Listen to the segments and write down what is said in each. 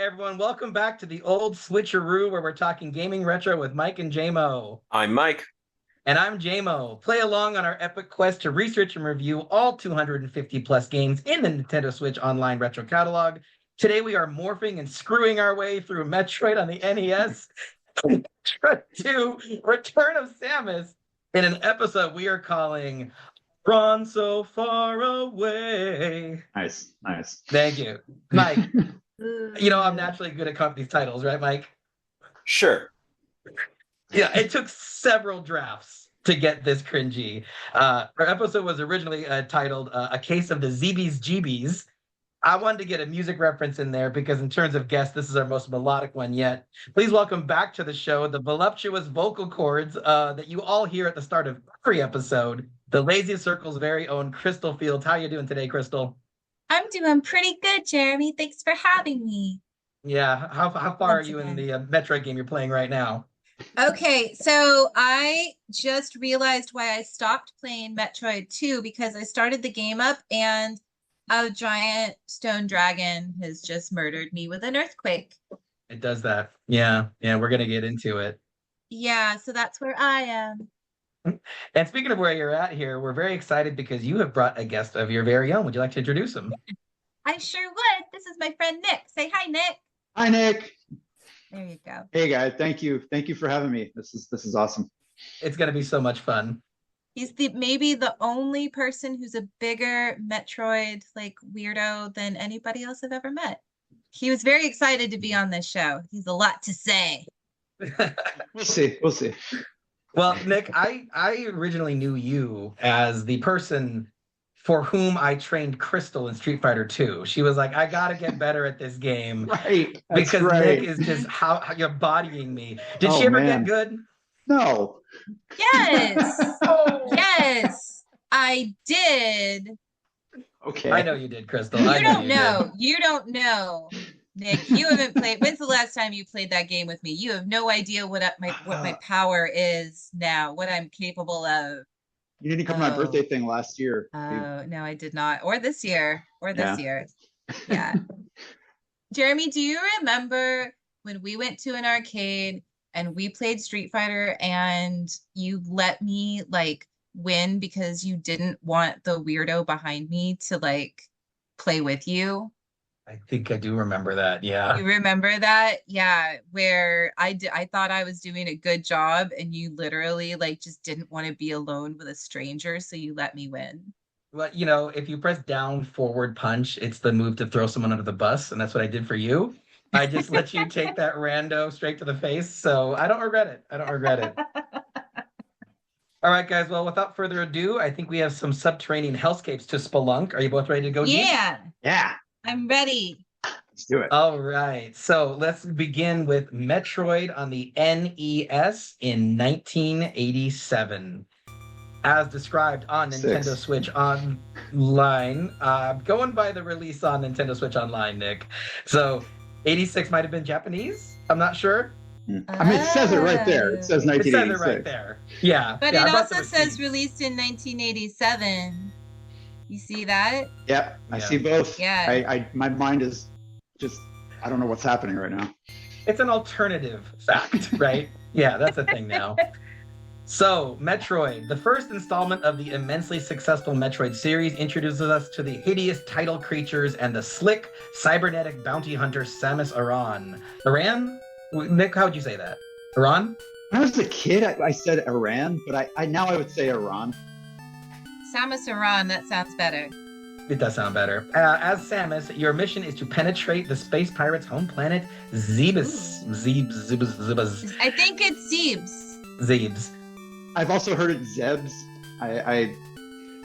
everyone. Welcome back to the old switcheroo where we're talking gaming retro with Mike and Jaymo. I'm Mike. And I'm Jaymo. Play along on our epic quest to research and review all 250 plus games in the Nintendo Switch Online retro catalog. Today we are morphing and screwing our way through Metroid on the NES, Metroid II, Return of Samus, in an episode we are calling Run So Far Away. Nice. Thank you. Mike, you know I'm naturally good at these titles, right, Mike? Sure. Yeah, it took several drafts to get this cringy. Our episode was originally titled A Case of the Zebes Jeebies. I wanted to get a music reference in there because in terms of guests, this is our most melodic one yet. Please welcome back to the show the voluptuous vocal cords that you all hear at the start of every episode, the Lazy Circle's very own Kristal Fields. How are you doing today, Kristal? I'm doing pretty good, Jeremy. Thanks for having me. Yeah, how far are you in the Metroid game you're playing right now? Okay, so I just realized why I stopped playing Metroid II because I started the game up and a giant stone dragon has just murdered me with an earthquake. It does that. Yeah, we're going to get into it. Yeah, so that's where I am. And speaking of where you're at here, we're very excited because you have brought a guest of your very own. Would you like to introduce him? I sure would. This is my friend Nick. Say hi, Nick. Hi, Nick. There you go. Hey, guys. Thank you for having me. This is awesome. It's going to be so much fun. He's maybe the only person who's a bigger Metroid weirdo than anybody else I've ever met. He was very excited to be on this show. He's a lot to say. We'll see. Well, Nick, I originally knew you as the person for whom I trained Kristal in Street Fighter II. She was like, I got to get better at this game. Right. Because right. Nick is just how you're bodying me. Did she ever get good? No. Yes. Yes, I did. Okay. I know you did, Kristal. You don't know. Nick, you haven't played. When's the last time you played that game with me? You have no idea what my power is now, what I'm capable of. You didn't come to my birthday thing last year. Oh, no, I did not. Or this year. Yeah. Jeremy, do you remember when we went to an arcade and we played Street Fighter and you let me win because you didn't want the weirdo behind me to play with you? I think I do remember that. Yeah. You remember that? Yeah, where I thought I was doing a good job and you literally just didn't want to be alone with a stranger, so you let me win. Well, if you press down forward punch, it's the move to throw someone under the bus, and that's what I did for you. I just let you take that rando straight to the face, so I don't regret it. All right, guys. Well, without further ado, I think we have some subterranean hellscapes to spelunk. Are you both ready to go? Yeah. Deep? Yeah. I'm ready. Let's do it. All right. So let's begin with Metroid on the NES in 1987. As described on Nintendo Switch Online. Going by the release on Nintendo Switch Online, Nick. So 86 might have been Japanese. I'm not sure. I mean, it says it right there. It says 1986. It says it right there. Yeah. But it also says released in 1987. You see that? Yep, I see both. Yeah. My mind is just, I don't know what's happening right now. It's an alternative fact, right? Yeah, that's a thing now. So, Metroid, the first installment of the immensely successful Metroid series, introduces us to the hideous tidal creatures and the slick, cybernetic bounty hunter Samus Aran. Aran? Nick, how would you say that? Aran? When I was a kid, I said Aran, but I now I would say Aran. Samus Aran, that sounds better. It does sound better. As Samus, your mission is to penetrate the space pirates' home planet, Zebes. Zebes. I think it's Zebes. Zebes. I've also heard it Zebes.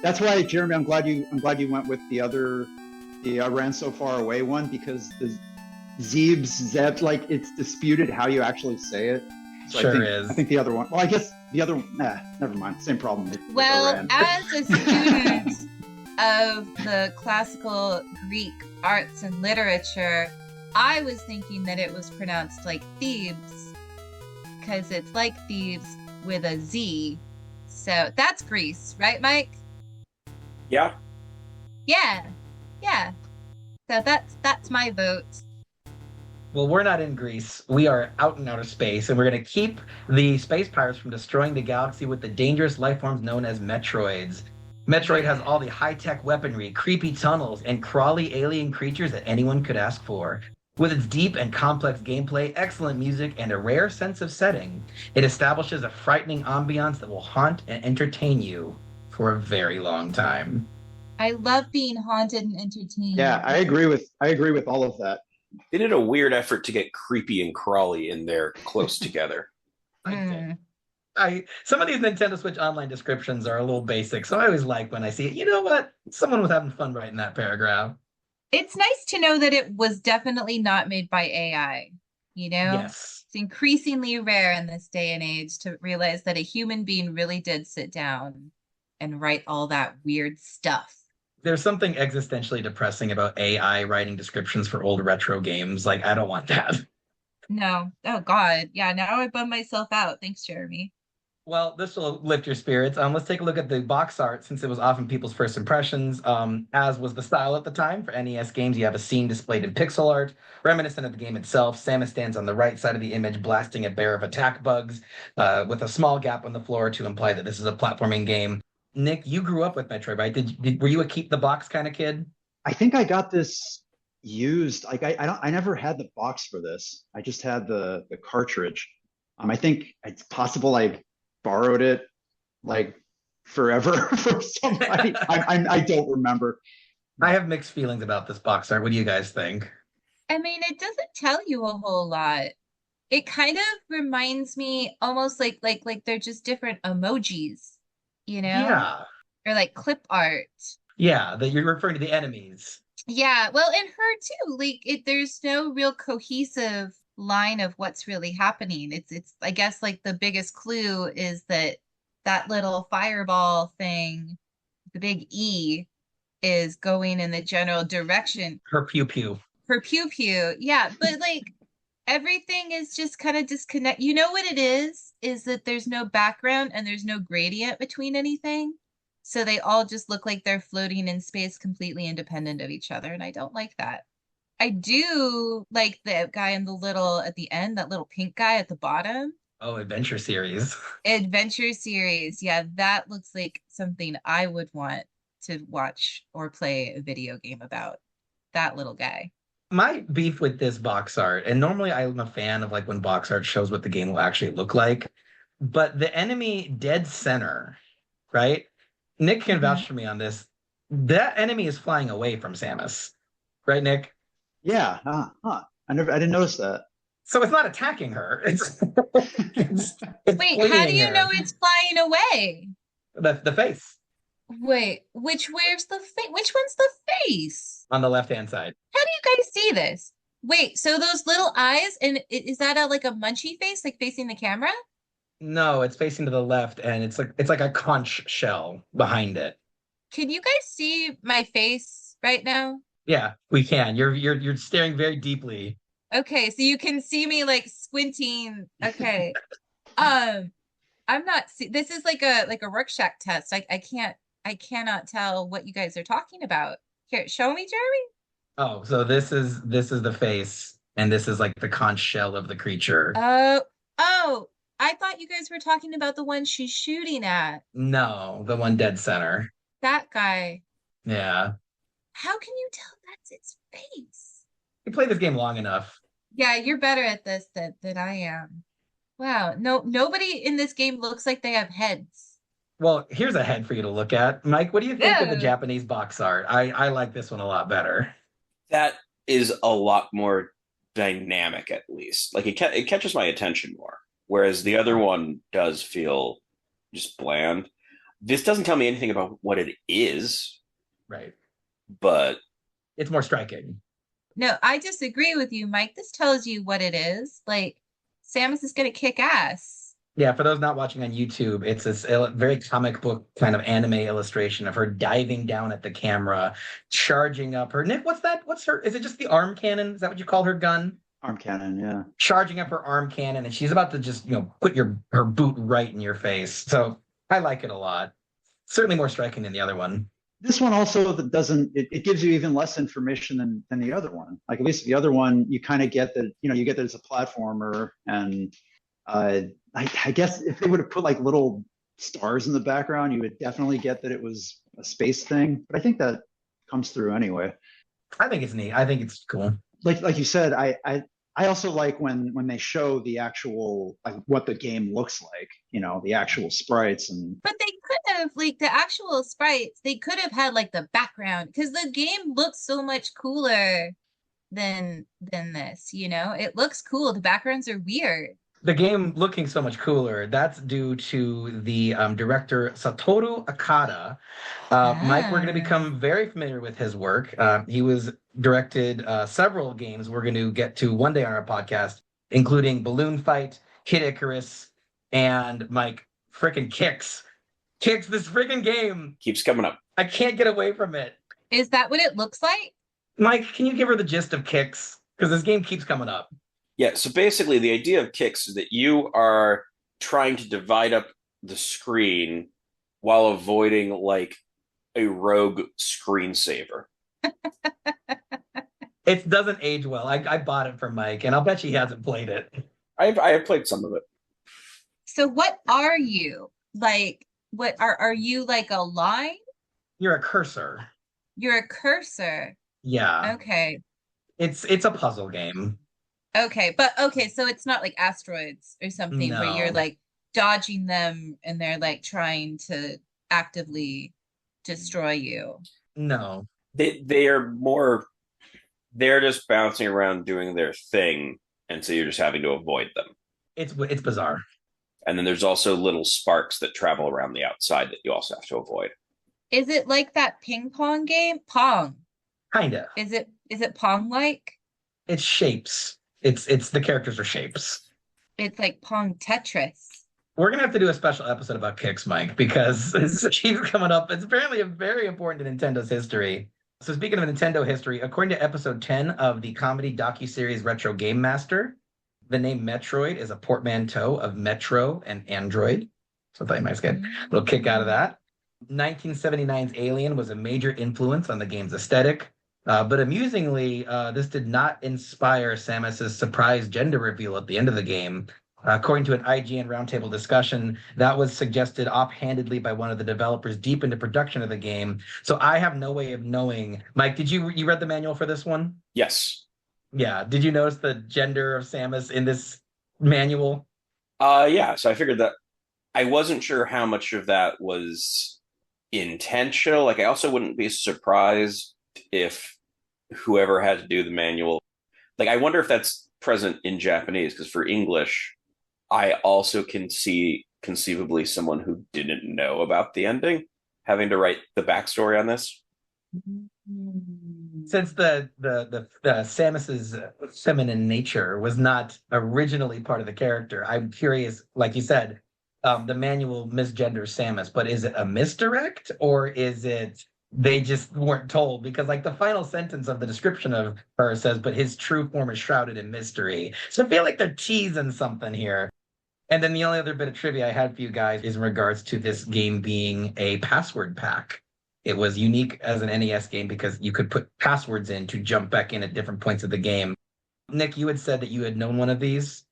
That's why, Jeremy, I'm glad you went with the Ran So Far Away one, because the Zebes, it's disputed how you actually say it. So Sure I think the other one. Well, I guess the other one. Never mind. Same problem. Well, as a student of the classical Greek arts and literature, I was thinking that it was pronounced like Thebes, because it's like Thebes with a Z. So that's Greece, right, Mike? Yeah. Yeah. So that's my vote. Well, we're not in Greece. We are out in outer space, and we're going to keep the space pirates from destroying the galaxy with the dangerous life forms known as Metroids. Metroid has all the high-tech weaponry, creepy tunnels, and crawly alien creatures that anyone could ask for. With its deep and complex gameplay, excellent music, and a rare sense of setting, it establishes a frightening ambiance that will haunt and entertain you for a very long time. I love being haunted and entertained. Yeah, I agree with all of that. They did a weird effort to get creepy and crawly in there close together. Some of these Nintendo Switch Online descriptions are a little basic, so I always like when I see it. You know what? Someone was having fun writing that paragraph. It's nice to know that it was definitely not made by AI, you know? Yes. It's increasingly rare in this day and age to realize that a human being really did sit down and write all that weird stuff. There's something existentially depressing about AI writing descriptions for old retro games. Like, I don't want that. No. Oh, God. Yeah, now I bummed myself out. Thanks, Jeremy. Well, this will lift your spirits. Let's take a look at the box art since it was often people's first impressions, as was the style at the time. For NES games, you have a scene displayed in pixel art, reminiscent of the game itself. Samus stands on the right side of the image, blasting a bear of attack bugs, with a small gap on the floor to imply that this is a platforming game. Nick, you grew up with Metroid, right? Were you a keep the box kind of kid? I think I got this used. Like I never had the box for this. I just had the cartridge. I think it's possible I borrowed it like forever from somebody. I don't remember. I have mixed feelings about this box art. What do you guys think? I mean, it doesn't tell you a whole lot. It kind of reminds me almost like they're just different emojis, you know? Yeah. Or like clip art. Yeah, that you're referring to the enemies. Yeah, well, and her too. Like there's no real cohesive line of what's really happening. It's I guess like the biggest clue is that little fireball thing, the big E, is going in the general direction. Her pew pew. Her pew pew. Yeah, but like everything is just kind of disconnect. You know what it is that there's no background and there's no gradient between anything. So they all just look like they're floating in space completely independent of each other. And I don't like that. I do like the guy in at the end, that little pink guy at the bottom. Oh, Adventure Series. Adventure Series. Yeah, that looks like something I would want to watch or play a video game about. That little guy. My beef with this box art, and normally I'm a fan of like when box art shows what the game will actually look like, but the enemy dead center, right? Nick can vouch for me on this. That enemy is flying away from Samus, right, Nick? Yeah. I didn't notice that. So it's not attacking her. It's Wait, how do you her. know it's flying away? The face Wait, where's the face? Which one's the face? on the left-hand side. How do you guys see this? Wait, so those little eyes, and is that like a munchy face, like facing the camera? No, it's facing to the left, and it's like a conch shell behind it. Can you guys see my face right now? Yeah, we can. You're staring very deeply. Okay, so you can see me like squinting. Okay. I'm not this is like a Rorschach test. I cannot tell what you guys are talking about. Here, show me, Jeremy. Oh, so this is the face, and this is like the conch shell of the creature. Oh, I thought you guys were talking about the one she's shooting at. No, the one dead center. That guy. Yeah. How can you tell that's its face? You played this game long enough. Yeah, you're better at this than I am. Wow, nobody in this game looks like they have heads. Well, here's a head for you to look at. Mike, what do you think of the Yeah. Japanese box art? I like this one a lot better. That is a lot more dynamic, at least. Like it catches my attention more, whereas the other one does feel just bland. This doesn't tell me anything about what it is, Right. but It's more striking. No, I disagree with you, Mike. This tells you what it is. Like, Samus is gonna kick ass. Yeah, for those not watching on YouTube, it's this very comic book kind of anime illustration of her diving down at the camera, charging up her. Nick, what's that? What's her? Is it just the arm cannon? Is that what you call her gun? Arm cannon, yeah. Charging up her arm cannon, and she's about to just put her boot right in your face. So I like it a lot. Certainly more striking than the other one. This one also doesn't, it gives you even less information than the other one. Like at least the other one, you kind of get that, you get that it's a platformer. And I guess if they would have put like little stars in the background, you would definitely get that it was a space thing. But I think that comes through anyway. I think it's neat. I think it's cool. Like you said, I also like when they show the actual like what the game looks like, the actual sprites. And But they could have, like, the actual sprites, they could have had like the background, because the game looks so much cooler than this, It looks cool. The backgrounds are weird. The game looking so much cooler, that's due to the director Satoru Akada. Mike, we're going to become very familiar with his work. He was directed several games we're going to get to one day on our podcast, including Balloon Fight, Kid Icarus, and Mike, frickin' Kicks. Kicks, this freaking game keeps coming up. I can't get away from it. Is that what it looks like? Mike, can you give her the gist of Kicks? Because this game keeps coming up. Yeah, so basically the idea of Kicks is that you are trying to divide up the screen while avoiding like a rogue screensaver. It doesn't age well. I bought it for Mike, and I'll bet he hasn't played it. I have played some of it. So what are you? Like, what are you, like a line? You're a cursor. You're a cursor. Yeah. Okay. It's a puzzle game. Okay, so it's not like asteroids or something where you're like dodging them and they're like trying to actively destroy you. No. They're just bouncing around doing their thing, and so you're just having to avoid them. It's bizarre. And then there's also little sparks that travel around the outside that you also have to avoid. Is it like that ping pong game? Pong. Kinda. Is it Pong like? It's shapes. It's the characters are shapes. It's like Pong Tetris. We're gonna have to do a special episode about Kicks, Mike, because it keeps coming up. It's apparently very important to Nintendo's history. So speaking of Nintendo history, according to episode 10 of the comedy docuseries Retro Game Master, the name Metroid is a portmanteau of Metro and Android. So I thought you might get a little kick out of that. 1979's Alien was a major influence on the game's aesthetic. But amusingly, this did not inspire Samus's surprise gender reveal at the end of the game. According to an IGN roundtable discussion, that was suggested offhandedly by one of the developers deep into production of the game. So I have no way of knowing. Mike, did you read the manual for this one? Yes. Yeah. Did you notice the gender of Samus in this manual? Yeah. So I figured that I wasn't sure how much of that was intentional. Like, I also wouldn't be surprised if whoever had to do the manual, like, I wonder if that's present in Japanese, because for English, I also can see conceivably someone who didn't know about the ending having to write the backstory on this. Since the Samus's feminine nature was not originally part of the character, I'm curious, like you said, the manual misgenders Samus, but is it a misdirect, or is it they just weren't told? Because like the final sentence of the description of her says, but his true form is shrouded in mystery. So I feel like they're teasing something here. And then the only other bit of trivia I had for you guys is in regards to this game being a password pack. It was unique as an NES game because you could put passwords in to jump back in at different points of the game. Nick, you had said that you had known one of these.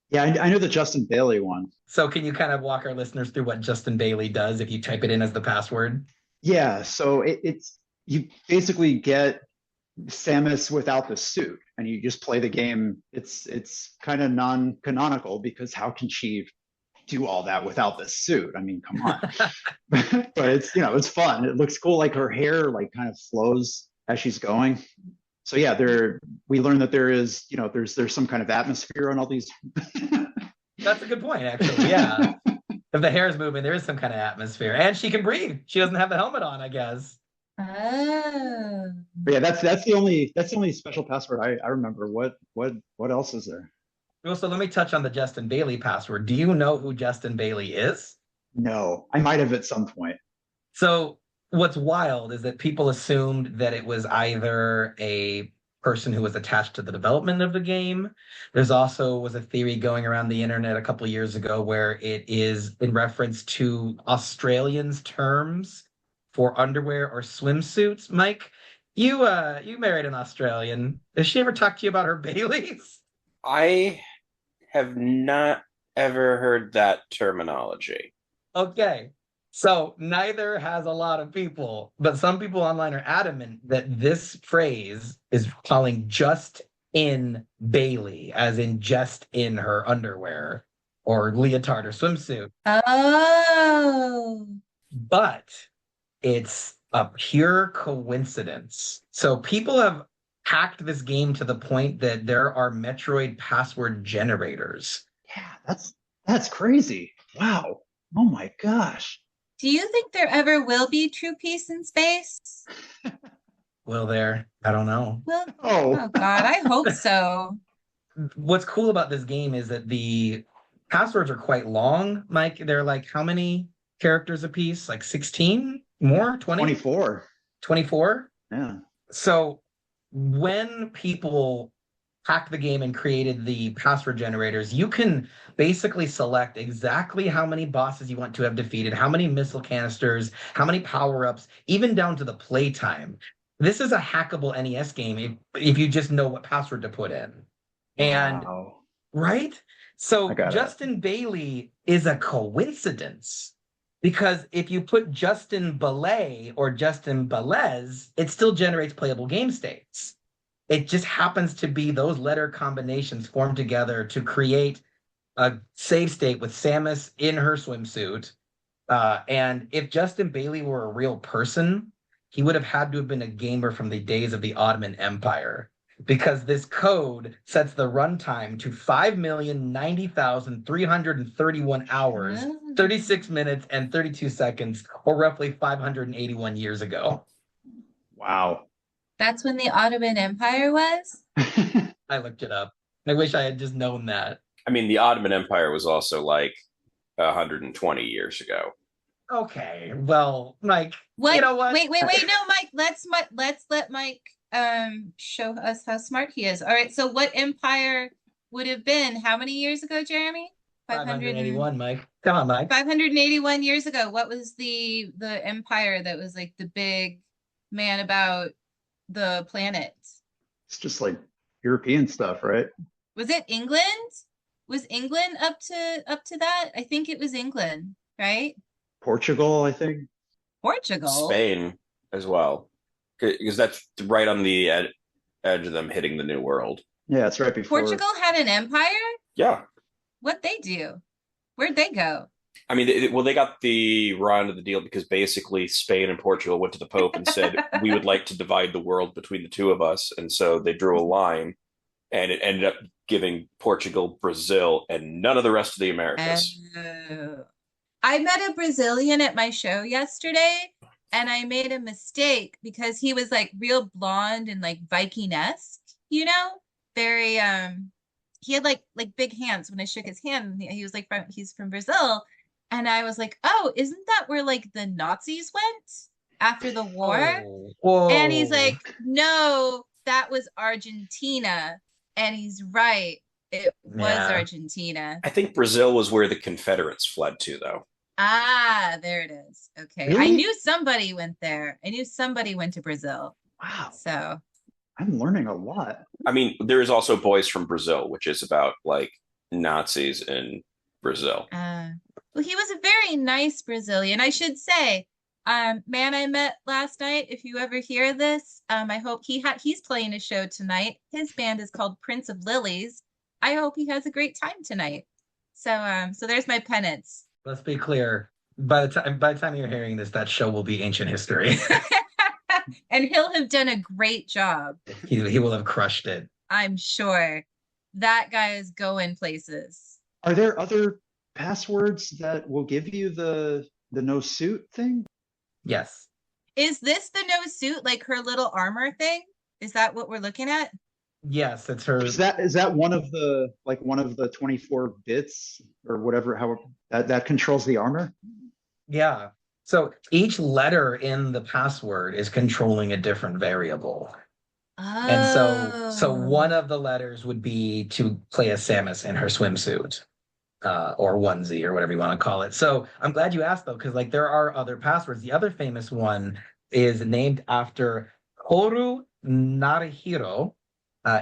Yeah, I know the Justin Bailey one. So can you kind of walk our listeners through what Justin Bailey does if you type it in as the password? Yeah, so it's you basically get Samus without the suit, and you just play the game. It's kind of non-canonical because how can she do all that without the suit? I mean, come on. But it's fun. It looks cool. Like her hair like kind of flows as she's going. So yeah, we learn that there is there's some kind of atmosphere on all these. That's a good point, actually. Yeah. If the hair is moving, there is some kind of atmosphere, and she can breathe. She doesn't have the helmet on, I guess. Oh. But yeah, that's the only special password I remember. What else is there? Well, so let me touch on the Justin Bailey password. Do you know who Justin Bailey is? No, I might have at some point. So what's wild is that people assumed that it was either a person who was attached to the development of the game. There's also was a theory going around the internet a couple of years ago where it is in reference to Australians' terms for underwear or swimsuits. Mike, you married an Australian. Has she ever talked to you about her Baileys? I have not ever heard that terminology. Okay. So neither has a lot of people, but some people online are adamant that this phrase is calling just in Bailey, as in just in her underwear or leotard or swimsuit. Oh. But it's a pure coincidence. So people have hacked this game to the point that there are Metroid password generators. Yeah, that's crazy. Wow. Oh my gosh. Do you think there ever will be true peace in space? Will there? I don't know. Well, Oh. oh God, I hope so. What's cool about this game is that the passwords are quite long. Mike, they're like how many characters a piece? Like 16? More? 20? 24. 24? Yeah. So when people hacked the game and created the password generators, you can basically select exactly how many bosses you want to have defeated, how many missile canisters, how many power-ups, even down to the playtime. This is a hackable NES game if you just know what password to put in. And Wow. right? I So got it. Justin Bailey is a coincidence because if you put Justin Ballet or Justin Balez, it still generates playable game states. It just happens to be those letter combinations formed together to create a save state with Samus in her swimsuit. And if Justin Bailey were a real person, he would have had to have been a gamer from the days of the Ottoman Empire because this code sets the runtime to 5,090,331 hours, 36 minutes, and 32 seconds, or roughly 581 years ago. Wow. That's when the Ottoman Empire was? I looked it up. I wish I had just known that. I mean, the Ottoman Empire was also like 120 years ago. Okay, well, Mike, What? you know what? Wait, no, Mike. Let's let Mike show us how smart he is. All right, so what empire would have been how many years ago, Jeremy? 581, Mike. Come on, Mike. 581 years ago. What was the empire that was like the big man about the planet? It's just like European stuff, right? Was it England? Was England up to that? I think it was England, right? Portugal, I think. Portugal. Spain as well, because that's right on the edge of them hitting the New World. Yeah, it's right before. Portugal had an empire? Yeah. What'd they do? Where'd they go? I mean, they got the raw end of the deal because basically Spain and Portugal went to the Pope and said, we would like to divide the world between the two of us. And so they drew a line and it ended up giving Portugal, Brazil, and none of the rest of the Americas. I met a Brazilian at my show yesterday and I made a mistake because he was like real blonde and like Viking-esque, you know? Very he had like big hands when I shook his hand. He was like he's from Brazil. And I was like, oh, isn't that where like the Nazis went after the war? Whoa. And he's like, no, that was Argentina. And he's right. It was Argentina. I think Brazil was where the Confederates fled to, though. Ah, there it is. Okay. Really? I knew somebody went there. I knew somebody went to Brazil. Wow. So I'm learning a lot. I mean, there is also Boys from Brazil, which is about like Nazis in Brazil. Well, he was a very nice Brazilian, I should say. Man I met last night, if you ever hear this, I hope he's playing a show tonight. His band is called Prince of Lilies. I hope he has a great time tonight. So there's my penance. Let's be clear. By the time you're hearing this, that show will be ancient history. And he'll have done a great job. He will have crushed it. I'm sure. That guy is going places. Are there other passwords that will give you the no suit thing? Yes. Is this the no suit, like her little armor thing? Is that what we're looking at? Yes, it's her. Is that one of the 24 bits or whatever? How that controls the armor? Yeah. So each letter in the password is controlling a different variable. Oh. And so one of the letters would be to play as Samus in her swimsuit. or onesie or whatever you want to call it. So I'm glad you asked though, because like there are other passwords. The other famous one is named after Toru Narihiro.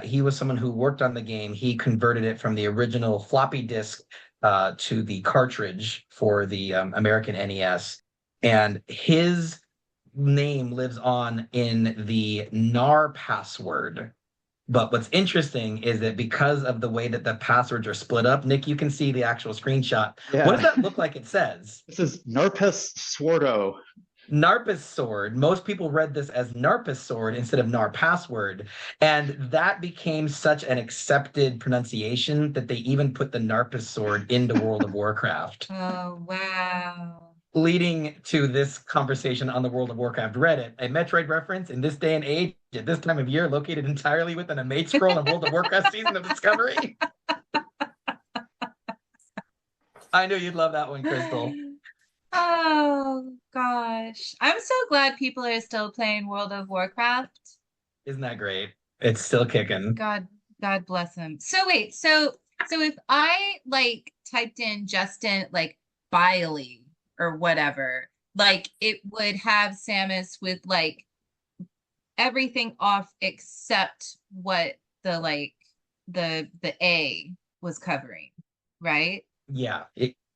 He was someone who worked on the game. He converted it from the original floppy disk to the cartridge for the American NES. And his name lives on in the Narpas Sword. But what's interesting is that because of the way that the passwords are split up, Nick, you can see the actual screenshot. Yeah. What does that look like it says? This is Narpas Swordo. Narpas Sword. Most people read this as Narpas Sword instead of Narpassword. And that became such an accepted pronunciation that they even put the Narpas Sword into World of Warcraft. Oh, wow. Leading to this conversation on the World of Warcraft Reddit, a Metroid reference in this day and age, at this time of year, located entirely within a mate scroll in World of Warcraft Season of Discovery. I knew you'd love that one, Kristal. Oh gosh. I'm so glad people are still playing World of Warcraft. Isn't that great? It's still kicking. God bless him. So wait, so if I like typed in Justin like Biley or whatever, like it would have Samus with like everything off except what the like the A was covering, right? Yeah,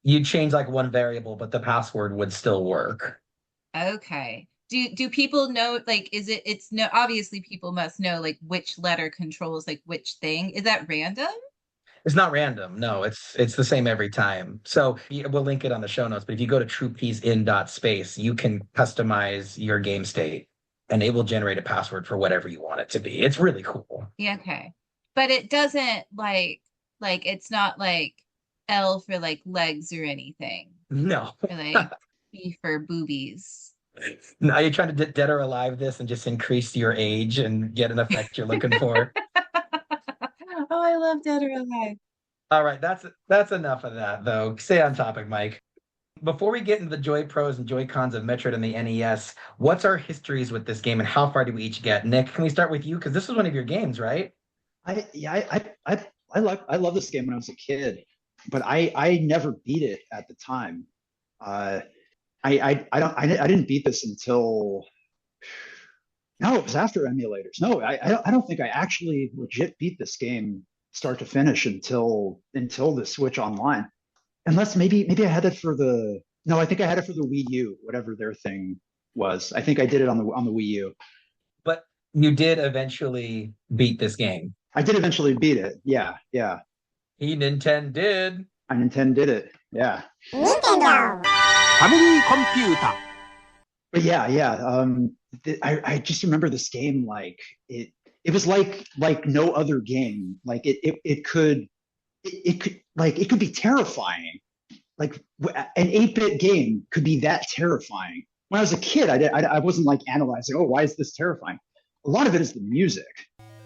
you change like one variable, but the password would still work. Okay. Do people know like it's no obviously people must know like which letter controls like which thing. Is that random? It's not random. No, it's the same every time. So we'll link it on the show notes, but if you go to truepeacein.space, you can customize your game state and it will generate a password for whatever you want it to be. It's really cool. Yeah, okay. But it doesn't like it's not like L for like legs or anything. No. Or like B for boobies. Now you're trying to dead or alive this and just increase your age and get an effect you're looking for. Oh, I love Dead or Alive. All right, that's enough of that though. Stay on topic, Mike. Before we get into the Joy Pros and Joy Cons of Metroid and the NES, what's our histories with this game and how far do we each get? Nick, can we start with you? Because this was one of your games, right? I love this game when I was a kid, but I never beat it at the time. I didn't beat this until no, it was after emulators. No, I don't think I actually legit beat this game start to finish until the Switch Online. Unless maybe I had it for the no, I think I had it for the Wii U, whatever their thing was. I think I did it on the Wii U. But you did eventually beat this game. I did eventually beat it. Yeah. He did. I did it. Yeah. Nintendo. Family computer. But yeah. I just remember this game like it was like no other game. Like it could be terrifying. Like an 8-bit game could be that terrifying. When I was a kid, I wasn't like analyzing, oh, why is this terrifying? A lot of it is the music.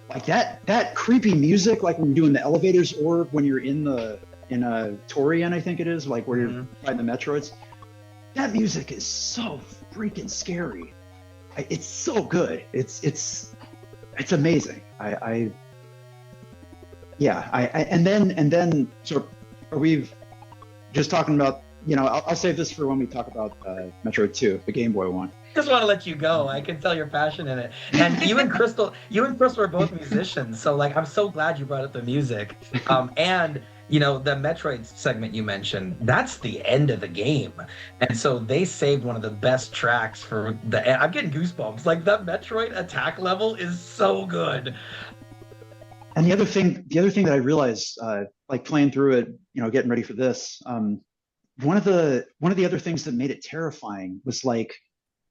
Like that creepy music, like when you're doing the elevators or when you're in a Torian, I think it is, like where you're fighting the Metroids. That music is so freaking scary. It's so good. It's amazing. And then sort of are we just talking about, I'll save this for when we talk about Metroid 2, the Game Boy one. Just want to let you go. I can tell your passion in it. And you and Kristal are both musicians. So like, I'm so glad you brought up the music. And the Metroid segment you mentioned, that's the end of the game. And so they saved one of the best tracks for the end. I'm getting goosebumps. Like that Metroid attack level is so good. And the other thing that I realized, like playing through it, getting ready for this, one of the other things that made it terrifying was like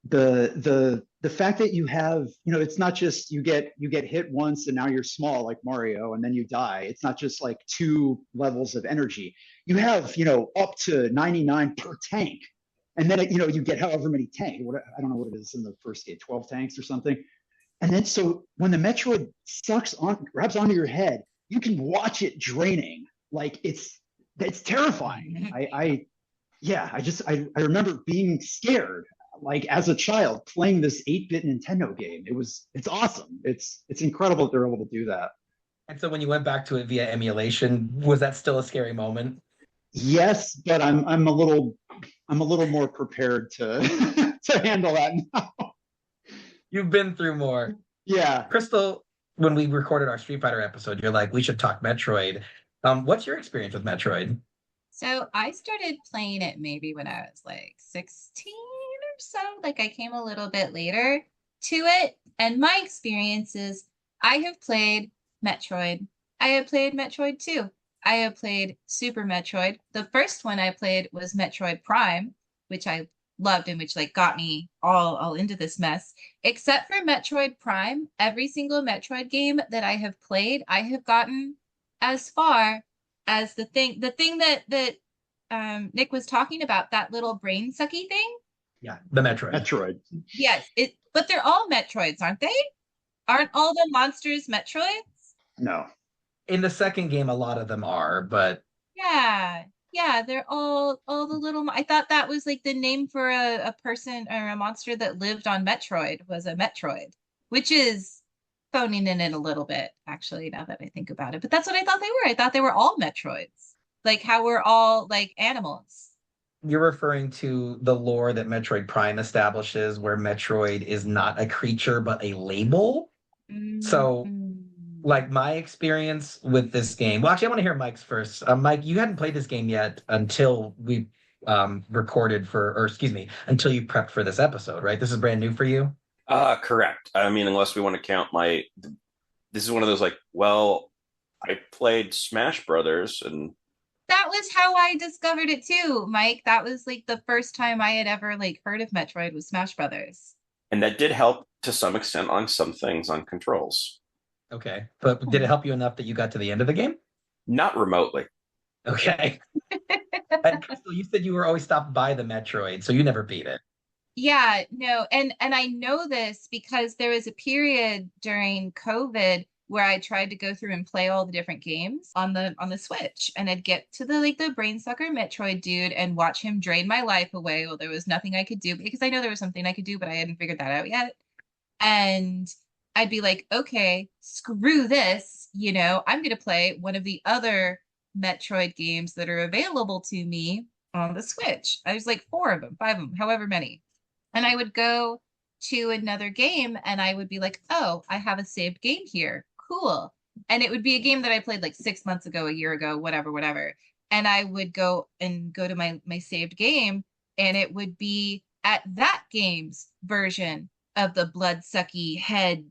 the fact that you have, it's not just you get hit once and now you're small like Mario and then you die. It's not just like 2 levels of energy. You have, up to 99 per tank. And then, you get however many tanks. I don't know what it is in the first game, 12 tanks or something. And then so when the Metroid grabs onto your head, you can watch it draining. Like it's terrifying. I remember being scared, like as a child playing this 8-bit Nintendo game. It's awesome. It's incredible that they're able to do that. And so when you went back to it via emulation, was that still a scary moment? Yes, but I'm a little more prepared to to handle that now. You've been through more. Yeah. Crystal, when we recorded our Street Fighter episode, you're like, we should talk Metroid. What's your experience with Metroid? So I started playing it maybe when I was like 16 or so. Like I came a little bit later to it. And my experience is I have played Metroid. I have played Metroid 2. I have played Super Metroid. The first one I played was Metroid Prime, which I loved and which like got me all into this mess. Except for Metroid Prime, every single Metroid game that I have played, I have gotten as far as the thing that Nick was talking about, that little brain sucky thing. Yeah, the Metroid. Metroid. Yes, but they're all Metroids, aren't they? Aren't all the monsters Metroids? No. In the second game, a lot of them are, but Yeah. Yeah, they're all the little I thought that was like the name for a person or a monster that lived on Metroid was a Metroid, which is phoning in it a little bit, actually, now that I think about it. But that's what I thought they were. I thought they were all Metroids. Like how we're all like animals. you're referring to the lore that Metroid Prime establishes, where Metroid is not a creature but a label. So, Mm. like my experience with this game. Well, actually, I want to hear Mike's first. Mike, you hadn't played this game yet until we recorded or excuse me, until you prepped for this episode, right? This is brand new for you. Correct. I mean, unless we want to count this is one of those like, well, I played Smash Brothers, and That was how I discovered it too, Mike. That was like the first time I had ever like heard of Metroid was Smash Brothers. that did help to some extent on some things on controls. Okay, but did it help you enough that you got to the end of the game? Not remotely. Okay. And Crystal, you said you were always stopped by the Metroid, so you never beat it. Yeah, no, and I know this because there was a period during COVID where I tried to go through and play all the different games on the Switch, and I'd get to the brain sucker Metroid dude and watch him drain my life away. Well, there was nothing I could do because I know there was something I could do, but I hadn't figured that out yet. And I'd be like, okay, screw this, I'm gonna play one of the other Metroid games that are available to me on the Switch. I was like four of them, five of them, however many. And I would go to another game and I would be like, oh, I have a saved game here. Cool. And it would be a game that I played like 6 months ago, a year ago, whatever, whatever. And I would go to my saved game, and it would be at that game's version of the blood-sucky head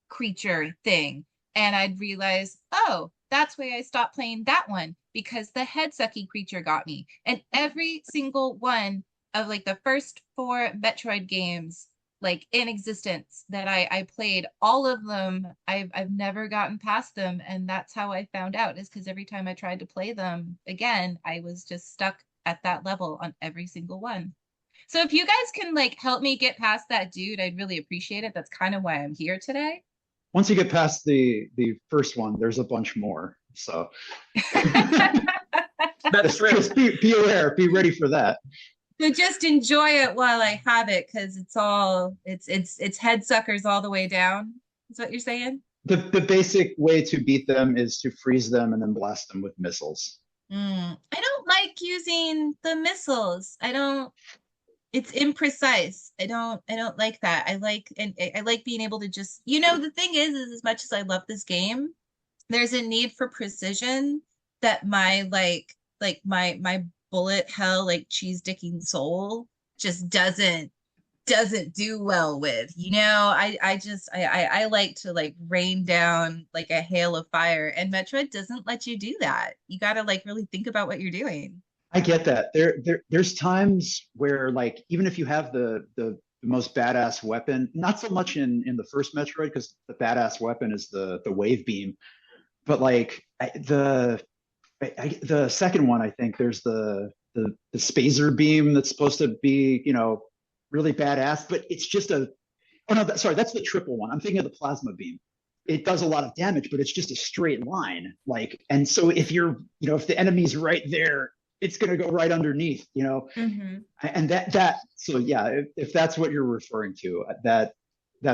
creature thing. And I'd realize, oh, that's why I stopped playing that one, because the head sucky creature got me. And every single one of like the first four Metroid games like in existence that I played, all of them, I've never gotten past them. And that's how I found out, is because every time I tried to play them again, I was just stuck at that level on every single one. So if you guys can like help me get past that dude, I'd really appreciate it. That's kind of why I'm here today. Once you get past the first one, there's a bunch more. So That's true. just be aware, be ready for that. So just enjoy it while I have it, because it's head suckers all the way down. Is what you're saying? The basic way to beat them is to freeze them and then blast them with missiles. I don't like using the missiles. I don't. It's imprecise. I don't like that. I like being able to just, the thing is as much as I love this game, there's a need for precision that my my bullet hell like cheese dicking soul just doesn't do well with. I like to like rain down like a hail of fire, and Metroid doesn't let you do that. You got to like really think about what you're doing. I get that. There's times where like even if you have the most badass weapon, not so much in the first Metroid, because the badass weapon is the wave beam, but like the second one, I think there's the spazer beam that's supposed to be really badass, but it's just oh no, sorry, that's the triple one. I'm thinking of the plasma beam. It does a lot of damage, but it's just a straight line. Like, and so if if the enemy's right there, it's going to go right underneath, Mm-hmm. and so yeah, if that's what you're referring to, that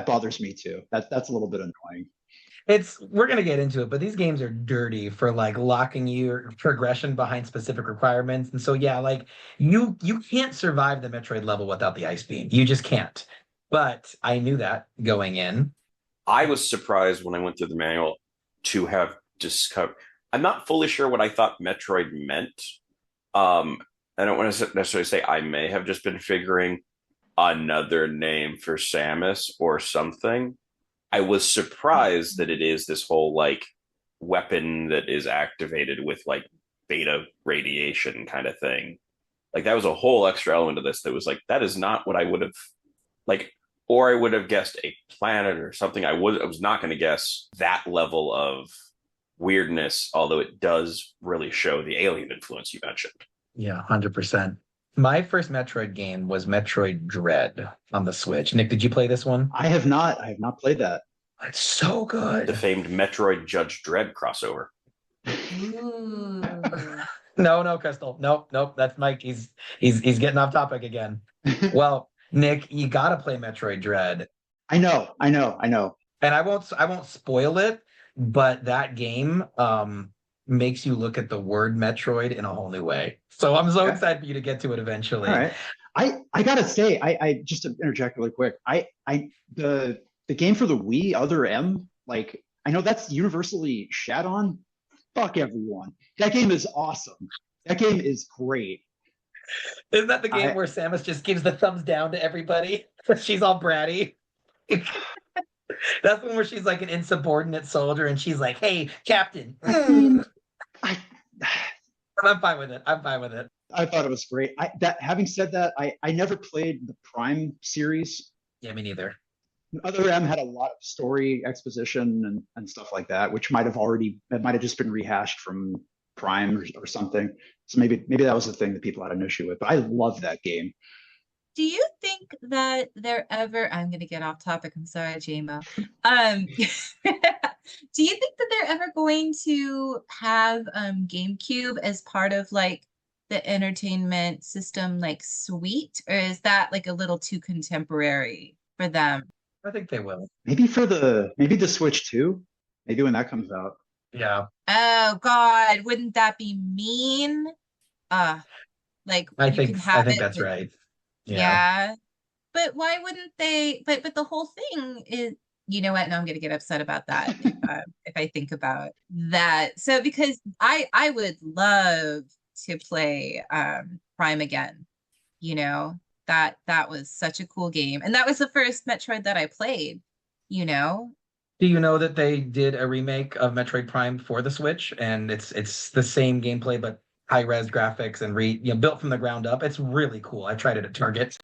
bothers me too. That's a little bit annoying. we're gonna get into it, but these games are dirty for like locking your progression behind specific requirements. And so yeah, like you can't survive the Metroid level without the ice beam. You just can't. But I knew that going in. I was surprised when I went through the manual to have discovered. I'm not fully sure what I thought Metroid meant. I don't want to necessarily say I may have just been figuring another name for Samus or something. I was surprised that it is this whole like weapon that is activated with like beta radiation kind of thing. Like that was a whole extra element of this that was like that is not what I would have like, or I would have guessed a planet or something. I was not going to guess that level of weirdness, although it does really show the alien influence you mentioned. Yeah, 100%. My first Metroid game was Metroid Dread on the Switch. Nick, did you play this one? I have not. I have not played that. It's so good. The famed Metroid Judge Dredd crossover. Ooh. No, Kristal. Nope. That's Mike. He's getting off topic again. Well, Nick, you gotta play Metroid Dread. I know. And I won't spoil it, but that game makes you look at the word Metroid in a whole new way. So I'm so excited for you to get to it eventually. All right. I gotta say, I just to interject really quick. The game for the Wii, Other M, like I know that's universally shat on. Fuck everyone. That game is awesome. That game is great. Isn't that the game where Samus just gives the thumbs down to everybody? She's all bratty. That's one where she's like an insubordinate soldier and she's like, hey, Captain. I'm fine with it. I thought it was great. Having said that, I never played the Prime series. Yeah, me neither. Other M had a lot of story exposition and stuff like that, which might have just been rehashed from Prime or something. So maybe that was the thing that people had an issue with. But I love that game. Do you think that I'm going to get off topic. I'm sorry, Jaymo. Do you think that they're ever going to have GameCube as part of like the entertainment system like suite, or is that like a little too contemporary for them? I think they will. Maybe the Switch 2, maybe when that comes out. Yeah. Oh God, wouldn't that be mean? Like I think that's right. Yeah. But why wouldn't they? But the whole thing is, you know what? No, I'm gonna get upset about that if I think about that. So because I would love to play Prime again. You know, that was such a cool game. And that was the first Metroid that I played, you know. Do you know that they did a remake of Metroid Prime for the Switch, and it's the same gameplay but high-res graphics and built from the ground up. It's really cool. I tried it at Target.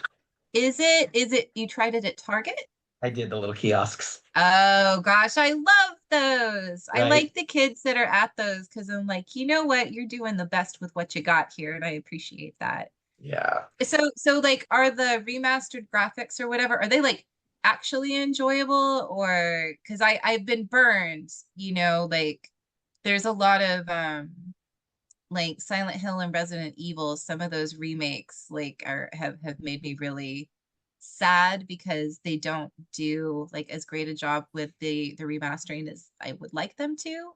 Is it you tried it at Target? I did the little kiosks. Oh gosh, I love those. Right. I like the kids that are at those because I'm like, you know what? You're doing the best with what you got here, and I appreciate that. Yeah. So like, are the remastered graphics or whatever, are they like actually enjoyable, or because I've been burned, you know, like there's a lot of like Silent Hill and Resident Evil, some of those remakes like have made me really sad because they don't do like as great a job with the remastering as I would like them to.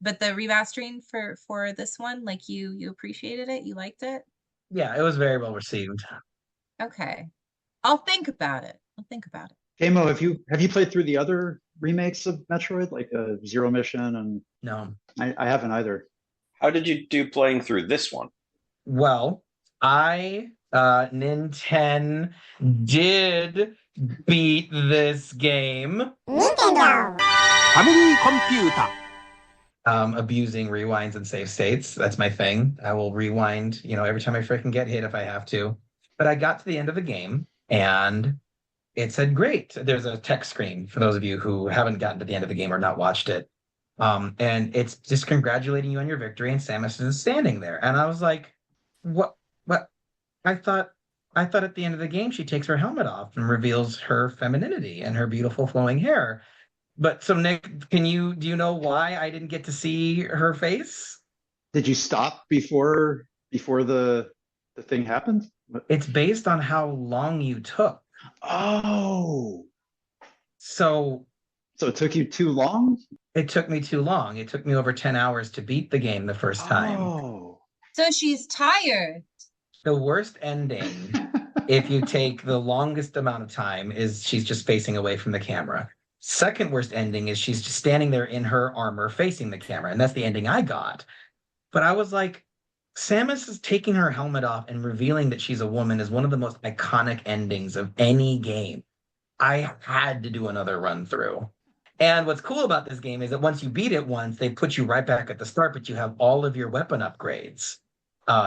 But the remastering for this one, like you appreciated it, you liked it? Yeah, it was very well received. Okay. I'll think about it. Jaymo, have you played through the other remakes of Metroid, like Zero Mission? And No. I haven't either. How did you do playing through this one? Well, I NintenDON'T did beat this game. Family computer. Abusing rewinds and save states. That's my thing. I will rewind, every time I freaking get hit if I have to. But I got to the end of the game and it said, great. There's a text screen for those of you who haven't gotten to the end of the game or not watched it. And it's just congratulating you on your victory, and Samus is standing there. And I was like, what? I thought at the end of the game, she takes her helmet off and reveals her femininity and her beautiful flowing hair. But so Nick, do you know why I didn't get to see her face? Did you stop before the thing happened? It's based on how long you took. Oh. So So it took you too long? It took me too long. It took me over 10 hours to beat the game the first time. Oh. So she's tired. The worst ending, if you take the longest amount of time, is she's just facing away from the camera. Second worst ending is she's just standing there in her armor facing the camera. And that's the ending I got. But I was like, Samus is taking her helmet off and revealing that she's a woman is one of the most iconic endings of any game. I had to do another run through. And what's cool about this game is that once you beat it once, they put you right back at the start, but you have all of your weapon upgrades.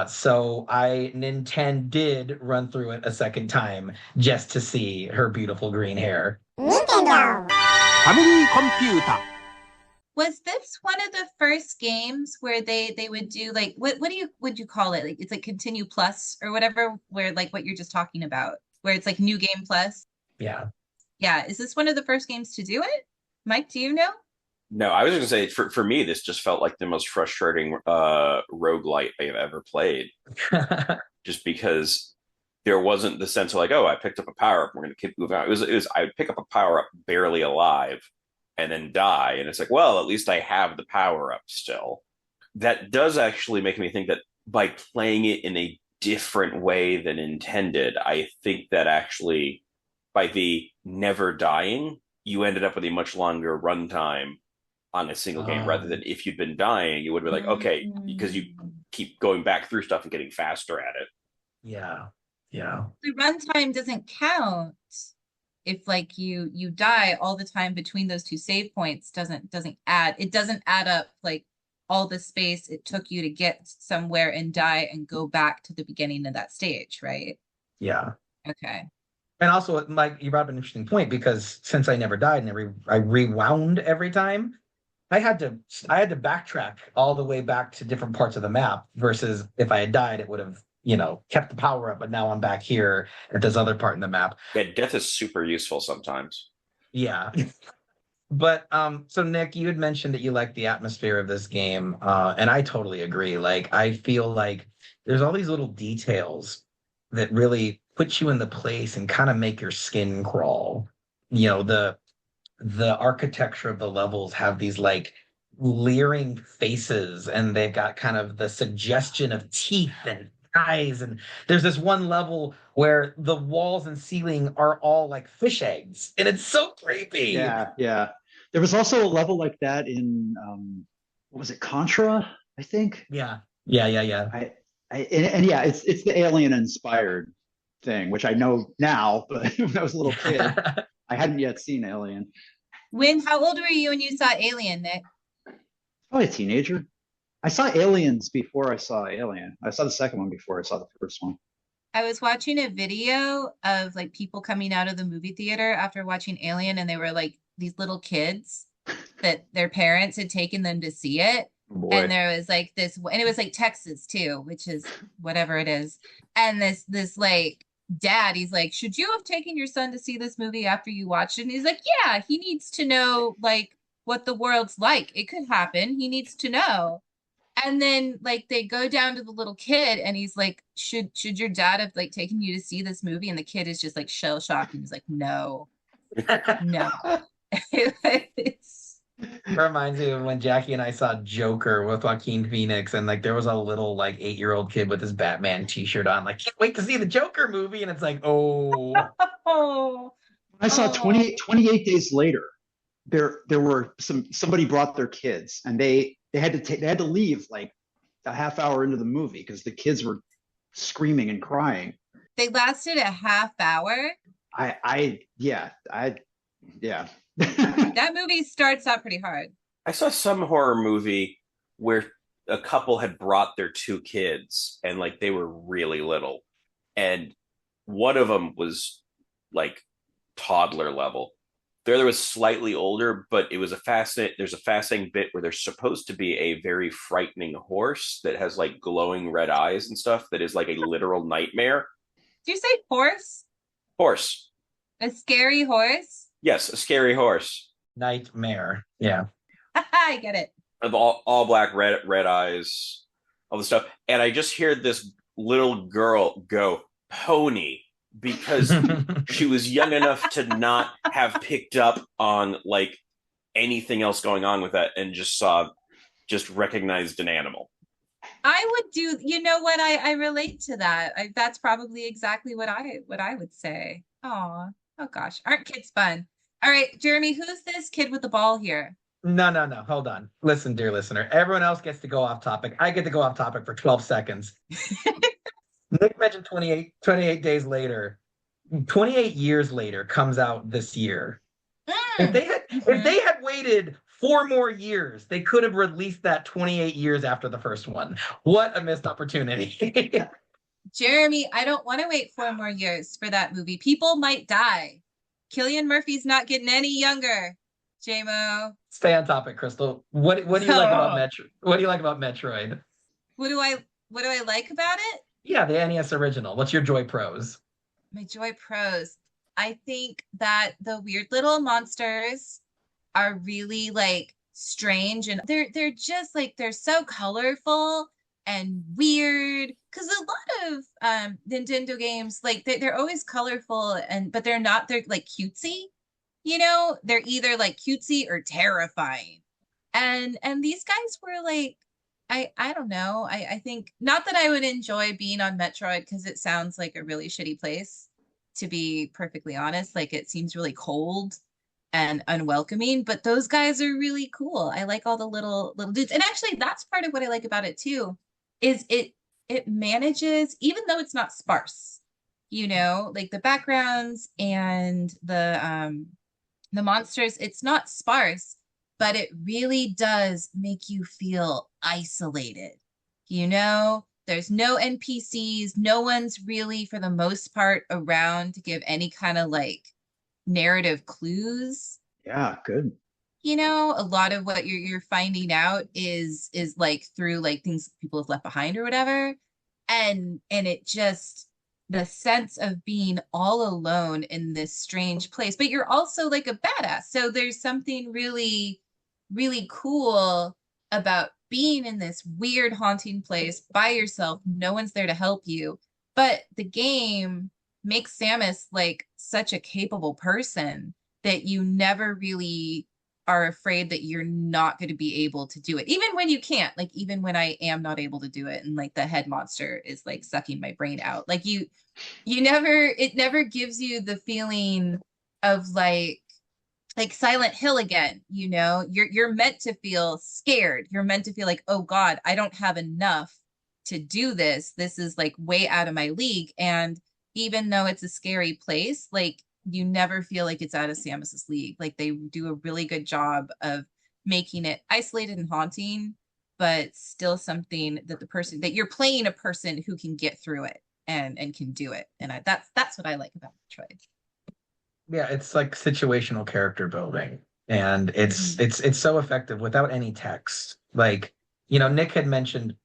So Nintendo did run through it a second time just to see her beautiful green hair. Nintendo. Family computer. Was this one of the first games where they would do like what would you call it? Like it's like Continue Plus or whatever, where like what you're just talking about, where it's like New Game Plus. Yeah. Yeah. Is this one of the first games to do it? Mike, do you know? No, I was going to say for me, this just felt like the most frustrating roguelite I've ever played. Just because there wasn't the sense of like, oh, I picked up a power up, we're going to keep moving on. It was I would pick up a power up barely alive and then die, and it's like, well, at least I have the power up still. That does actually make me think that by playing it in a different way than intended, I think that actually by the never dying, you ended up with a much longer runtime on a single game rather than if you'd been dying, you would be like, okay, because you keep going back through stuff and getting faster at it. Yeah. Yeah. The runtime doesn't count if like you die all the time between those two save points. Doesn't add up like all the space it took you to get somewhere and die and go back to the beginning of that stage, right? Yeah. Okay. And also, Mike, you brought up an interesting point because since I never died and I rewound every time, I had to backtrack all the way back to different parts of the map versus if I had died, it would have, kept the power up, but now I'm back here at this other part in the map. Yeah, death is super useful sometimes. Yeah. But so Nick, you had mentioned that you like the atmosphere of this game, and I totally agree. Like, I feel like there's all these little details that really put you in the place and kind of make your skin crawl. The architecture of the levels have these like leering faces, and they've got kind of the suggestion of teeth and eyes. And there's this one level where the walls and ceiling are all like fish eggs, and it's so creepy. Yeah, yeah. There was also a level like that in what was it, Contra, I think? Yeah. And yeah, it's the alien inspired thing, which I know now, but when I was a little kid, I hadn't yet seen Alien. How old were you when you saw Alien, Nick? Probably a teenager. I saw Aliens before I saw Alien. I saw the second one before I saw the first one. I was watching a video of like people coming out of the movie theater after watching Alien, and they were like these little kids that their parents had taken them to see it. Boy. And there was like this, and it was like Texas too, which is whatever it is. And this like dad, he's like, should you have taken your son to see this movie after you watched it? And he's like, yeah, he needs to know like what the world's like. It could happen. He needs to know. And then like they go down to the little kid and he's like, should your dad have like taken you to see this movie? And the kid is just like shell shocked and he's like, no. It's reminds me of when Jackie and I saw Joker with Joaquin Phoenix, and like there was a little like 8-year-old kid with his Batman t-shirt on, like, can't wait to see the Joker movie. And it's like, I saw 28 days later, there were somebody brought their kids, and they had to leave like a half hour into the movie because the kids were screaming and crying. They lasted a half hour. Yeah. That movie starts out pretty hard. I saw some horror movie where a couple had brought their 2 kids and like they were really little, and one of them was like toddler level. The other was slightly older, but it was there's a fascinating bit where there's supposed to be a very frightening horse that has like glowing red eyes and stuff that is like a literal nightmare. Did you say horse? Horse. A scary horse? Yes, a scary horse. Nightmare. Yeah. I get it. Of all black, red eyes, all this stuff. And I just hear this little girl go, pony, because she was young enough to not have picked up on like anything else going on with that and just recognized an animal. I would do, you know what? I relate to that. That's probably exactly what I would say. Oh gosh, aren't kids fun? All right, Jeremy, who's this kid with the ball here? No, hold on. Listen, dear listener, everyone else gets to go off topic. I get to go off topic for 12 seconds. Nick mentioned 28 days later. 28 years later comes out this year. If they had waited 4 more years, they could have released that 28 years after the first one. What a missed opportunity. Jeremy, I don't want to wait 4 more years for that movie. People might die. Cillian Murphy's not getting any younger. Jaymo. Stay on topic, Kristal. What do you like about Metroid? What do you like about Metroid? What do I like about it? Yeah, the NES original. What's your joy pros? My joy pros. I think that the weird little monsters are really like strange, and they're just like, they're so colorful and weird, because a lot of Nintendo games, like they're always colorful, but they're like cutesy, they're either like cutesy or terrifying, and these guys were like, I don't know, I think, not that I would enjoy being on Metroid, because it sounds like a really shitty place, to be perfectly honest. Like, it seems really cold and unwelcoming, but those guys are really cool. I like all the little dudes, and actually that's part of what I like about it too, is it manages, even though it's not sparse, like the backgrounds and the monsters, it's not sparse, but it really does make you feel isolated. There's no NPCs, no one's really, for the most part, around to give any kind of like narrative clues. Yeah, good. A lot of what you're finding out is like through like things people have left behind or whatever, and it just, the sense of being all alone in this strange place, but you're also like a badass, so there's something really, really cool about being in this weird haunting place by yourself. No one's there to help you, but the game makes Samus like such a capable person that you never really are afraid that you're not going to be able to do it, even when you can't. Like, even when I am not able to do it, and like the head monster is like sucking my brain out, like it never gives you the feeling of like Silent Hill again. You're meant to feel scared. You're meant to feel like, oh God, I don't have enough to do this. This is like way out of my league. And even though it's a scary place, like, you never feel like it's out of Samus's league. Like, they do a really good job of making it isolated and haunting, but still something that that you're playing a person who can get through it and can do it. And that's what I like about Metroid. Yeah, it's like situational character building, and it's so effective without any text. Like, Nick had mentioned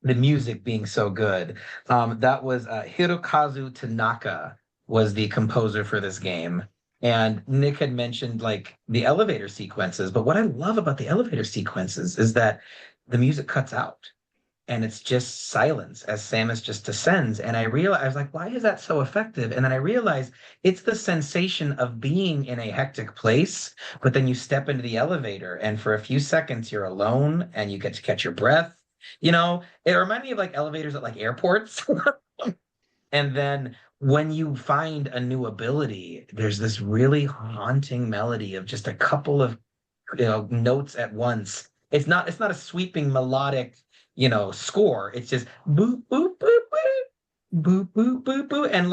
the music being so good. That was Hirokazu Tanaka was the composer for this game. And Nick had mentioned like the elevator sequences, but what I love about the elevator sequences is that the music cuts out and it's just silence as Samus just descends. And I was like, why is that so effective? And then I realized it's the sensation of being in a hectic place, but then you step into the elevator and for a few seconds you're alone and you get to catch your breath. It reminded me of like elevators at like airports. And then when you find a new ability, there's this really haunting melody of just a couple of notes at once. It's not a sweeping melodic score. It's just boop boop boop boop boop boop boop boop, and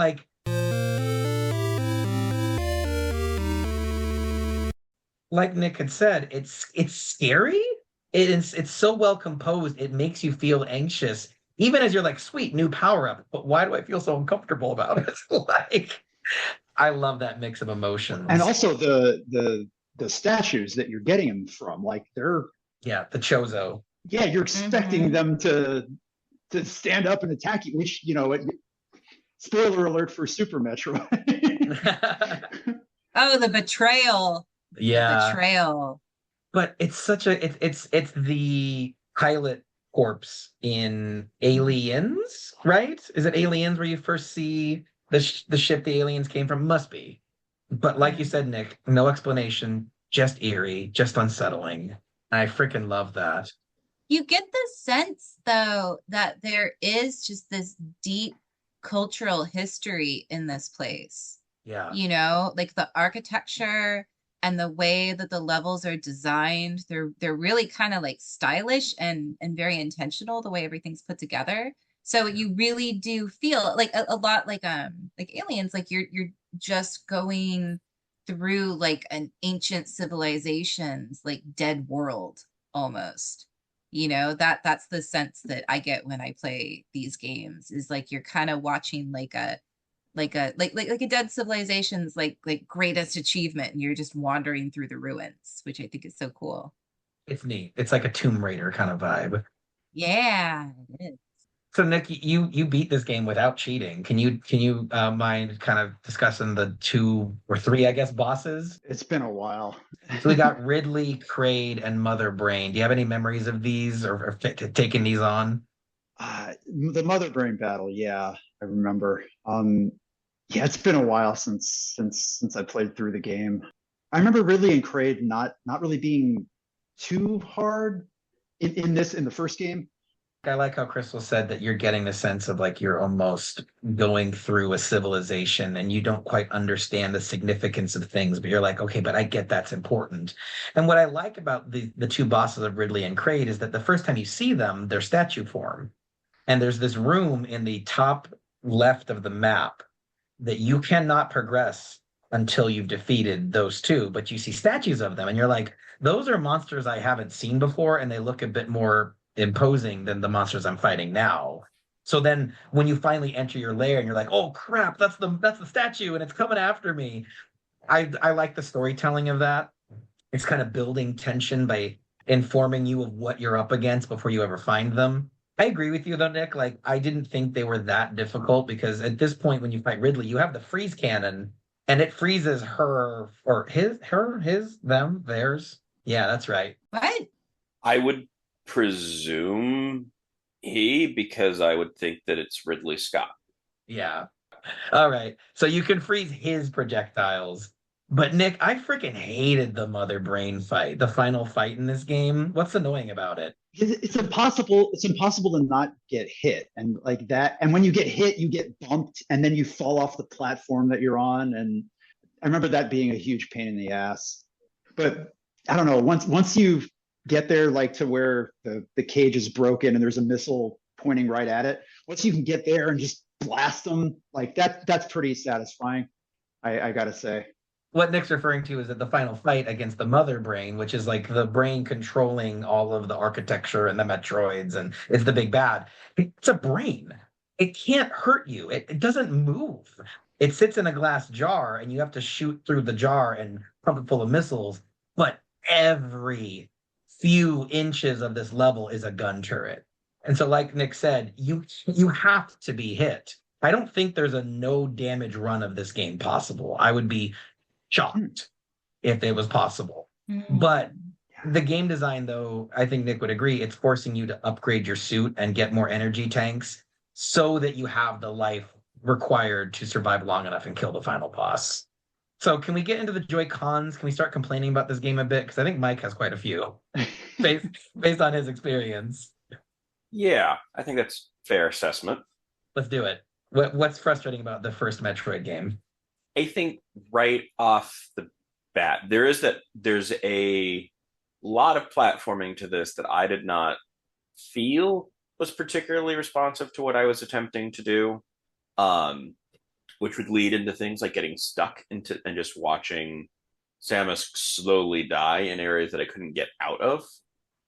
like Nick had said, it's scary. It's so well composed. It makes you feel anxious, even as you're like, sweet, new power up. But why do I feel so uncomfortable about it? Like, I love that mix of emotions. And also the statues that you're getting them from, like the Chozo. Yeah, you're expecting them to stand up and attack you, which, spoiler alert for Super Metroid. Oh, the betrayal. Yeah. The betrayal. But it's such it's the pilot corpse in Aliens, right? Is it Aliens where you first see the ship the aliens came from? Must be. But like you said, Nick, no explanation, just eerie, just unsettling. And I freaking love that. You get the sense, though, that there is just this deep cultural history in this place. Yeah. You know, like the architecture and the way that the levels are designed, they're really kind of like stylish and very intentional the way everything's put together. So you really do feel like a lot like Aliens, like you're just going through like an ancient civilization's like dead world almost. You know, that's the sense that I get when I play these games, is like you're kind of watching like a dead civilization's like greatest achievement, and you're just wandering through the ruins, which I think is so cool. It's neat. It's like a Tomb Raider kind of vibe. Yeah, it is. So Nick, you beat this game without cheating. Can you mind kind of discussing the two or three, I guess, bosses? It's been a while. So we got Ridley, Kraid, and Mother Brain. Do you have any memories of these or taking these on? The Mother Brain battle, yeah, I remember. Yeah, it's been a while since I played through the game. I remember Ridley and Kraid not really being too hard in the first game. I like how Crystal said that you're getting the sense of like you're almost going through a civilization and you don't quite understand the significance of things, but you're like, okay, but I get that's important. And what I like about the two bosses of Ridley and Kraid is that the first time you see them, they're statue form. And there's this room in the top left of the map that you cannot progress until you've defeated those two, but you see statues of them and you're like, those are monsters I haven't seen before, and they look a bit more imposing than the monsters I'm fighting now. So then when you finally enter your lair and you're like, oh crap, that's the statue and it's coming after me. I like the storytelling of that. It's kind of building tension by informing you of what you're up against before you ever find them. I agree with you though, Nick. Like I didn't think they were that difficult because at this point when you fight Ridley, you have the freeze cannon and it freezes her or his, them, theirs. Yeah, that's right. What? I would presume because I would think that it's Ridley Scott. Yeah. All right. So you can freeze his projectiles. But Nick, I freaking hated the Mother Brain fight, the final fight in this game. What's annoying about it? It's impossible. It's impossible to not get hit, and like that. And when you get hit, you get bumped, and then you fall off the platform that you're on. And I remember that being a huge pain in the ass. But I don't know. Once you get there, like to where the cage is broken and there's a missile pointing right at it. Once you can get there and just blast them, like that's pretty satisfying. I gotta say. What Nick's referring to is that the final fight against the Mother Brain, which is like the brain controlling all of the architecture and the Metroids, and it's the big bad. It's a brain. It can't hurt you. It doesn't move. It sits in a glass jar, and you have to shoot through the jar and pump it full of missiles. But every few inches of this level is a gun turret. And so, like Nick said, you have to be hit. I don't think there's a no damage run of this game possible. I would be shocked if it was possible. But the game design, though, I think Nick would agree, it's forcing you to upgrade your suit and get more energy tanks so that you have the life required to survive long enough and kill the final boss. So can we get into the Joy-Cons? Can we start complaining about this game a bit? Because I think Mike has quite a few based on his experience. Yeah, I think that's fair assessment. Let's do it. What's frustrating about the first Metroid game? I think right off the bat, there's a lot of platforming to this that I did not feel was particularly responsive to what I was attempting to do, which would lead into things like getting stuck into and just watching Samus slowly die in areas that I couldn't get out of.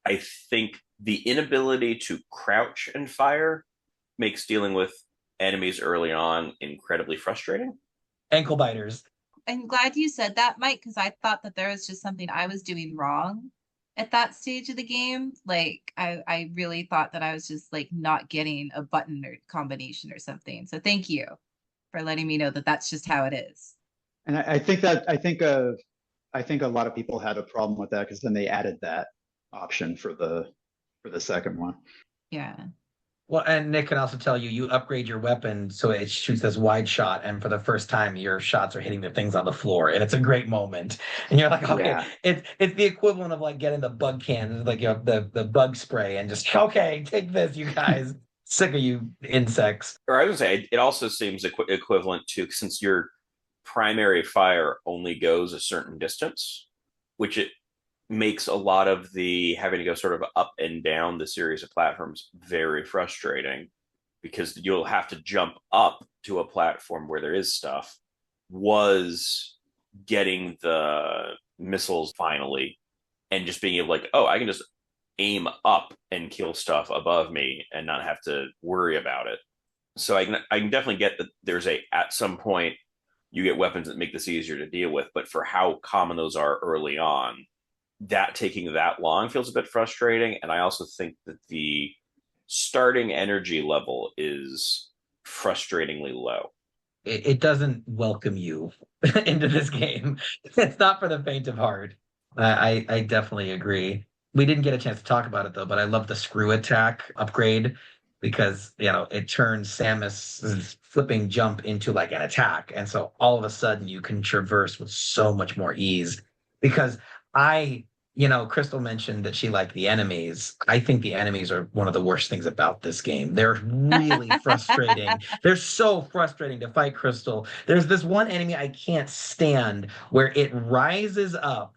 I think the inability to crouch and fire makes dealing with enemies early on incredibly frustrating. Ankle biters. I'm glad you said that, Mike, because I thought that there was just something I was doing wrong at that stage of the game. Like I really thought that I was just like not getting a button or combination or something. So thank you for letting me know that that's just how it is. And I think a lot of people had a problem with that because then they added that option for the second one. Yeah. Well, and Nick can also tell you, you upgrade your weapon so it shoots this wide shot, and for the first time, your shots are hitting the things on the floor, and it's a great moment. And you're like, okay, Yeah. it's the equivalent of like getting the bug can, like the bug spray, and just okay, take this, you guys. Sick of you insects. Or I would say it also seems equivalent to, since your primary fire only goes a certain distance, which it makes a lot of the having to go sort of up and down the series of platforms very frustrating, because you'll have to jump up to a platform where there is stuff, was getting the missiles finally, and just being able, like, oh, I can just aim up and kill stuff above me and not have to worry about it. So I can definitely get that there's at some point you get weapons that make this easier to deal with, but for how common those are early on, that taking that long feels a bit frustrating. And I also think that the starting energy level is frustratingly low. It doesn't welcome you into this game. It's not for the faint of heart. I definitely agree. We didn't get a chance to talk about it though, but I love the screw attack upgrade because it turns Samus's flipping jump into like an attack, and so all of a sudden you can traverse with so much more ease. Because Crystal mentioned that she liked the enemies. I think the enemies are one of the worst things about this game. They're really frustrating. They're so frustrating to fight, Crystal. There's this one enemy I can't stand where it rises up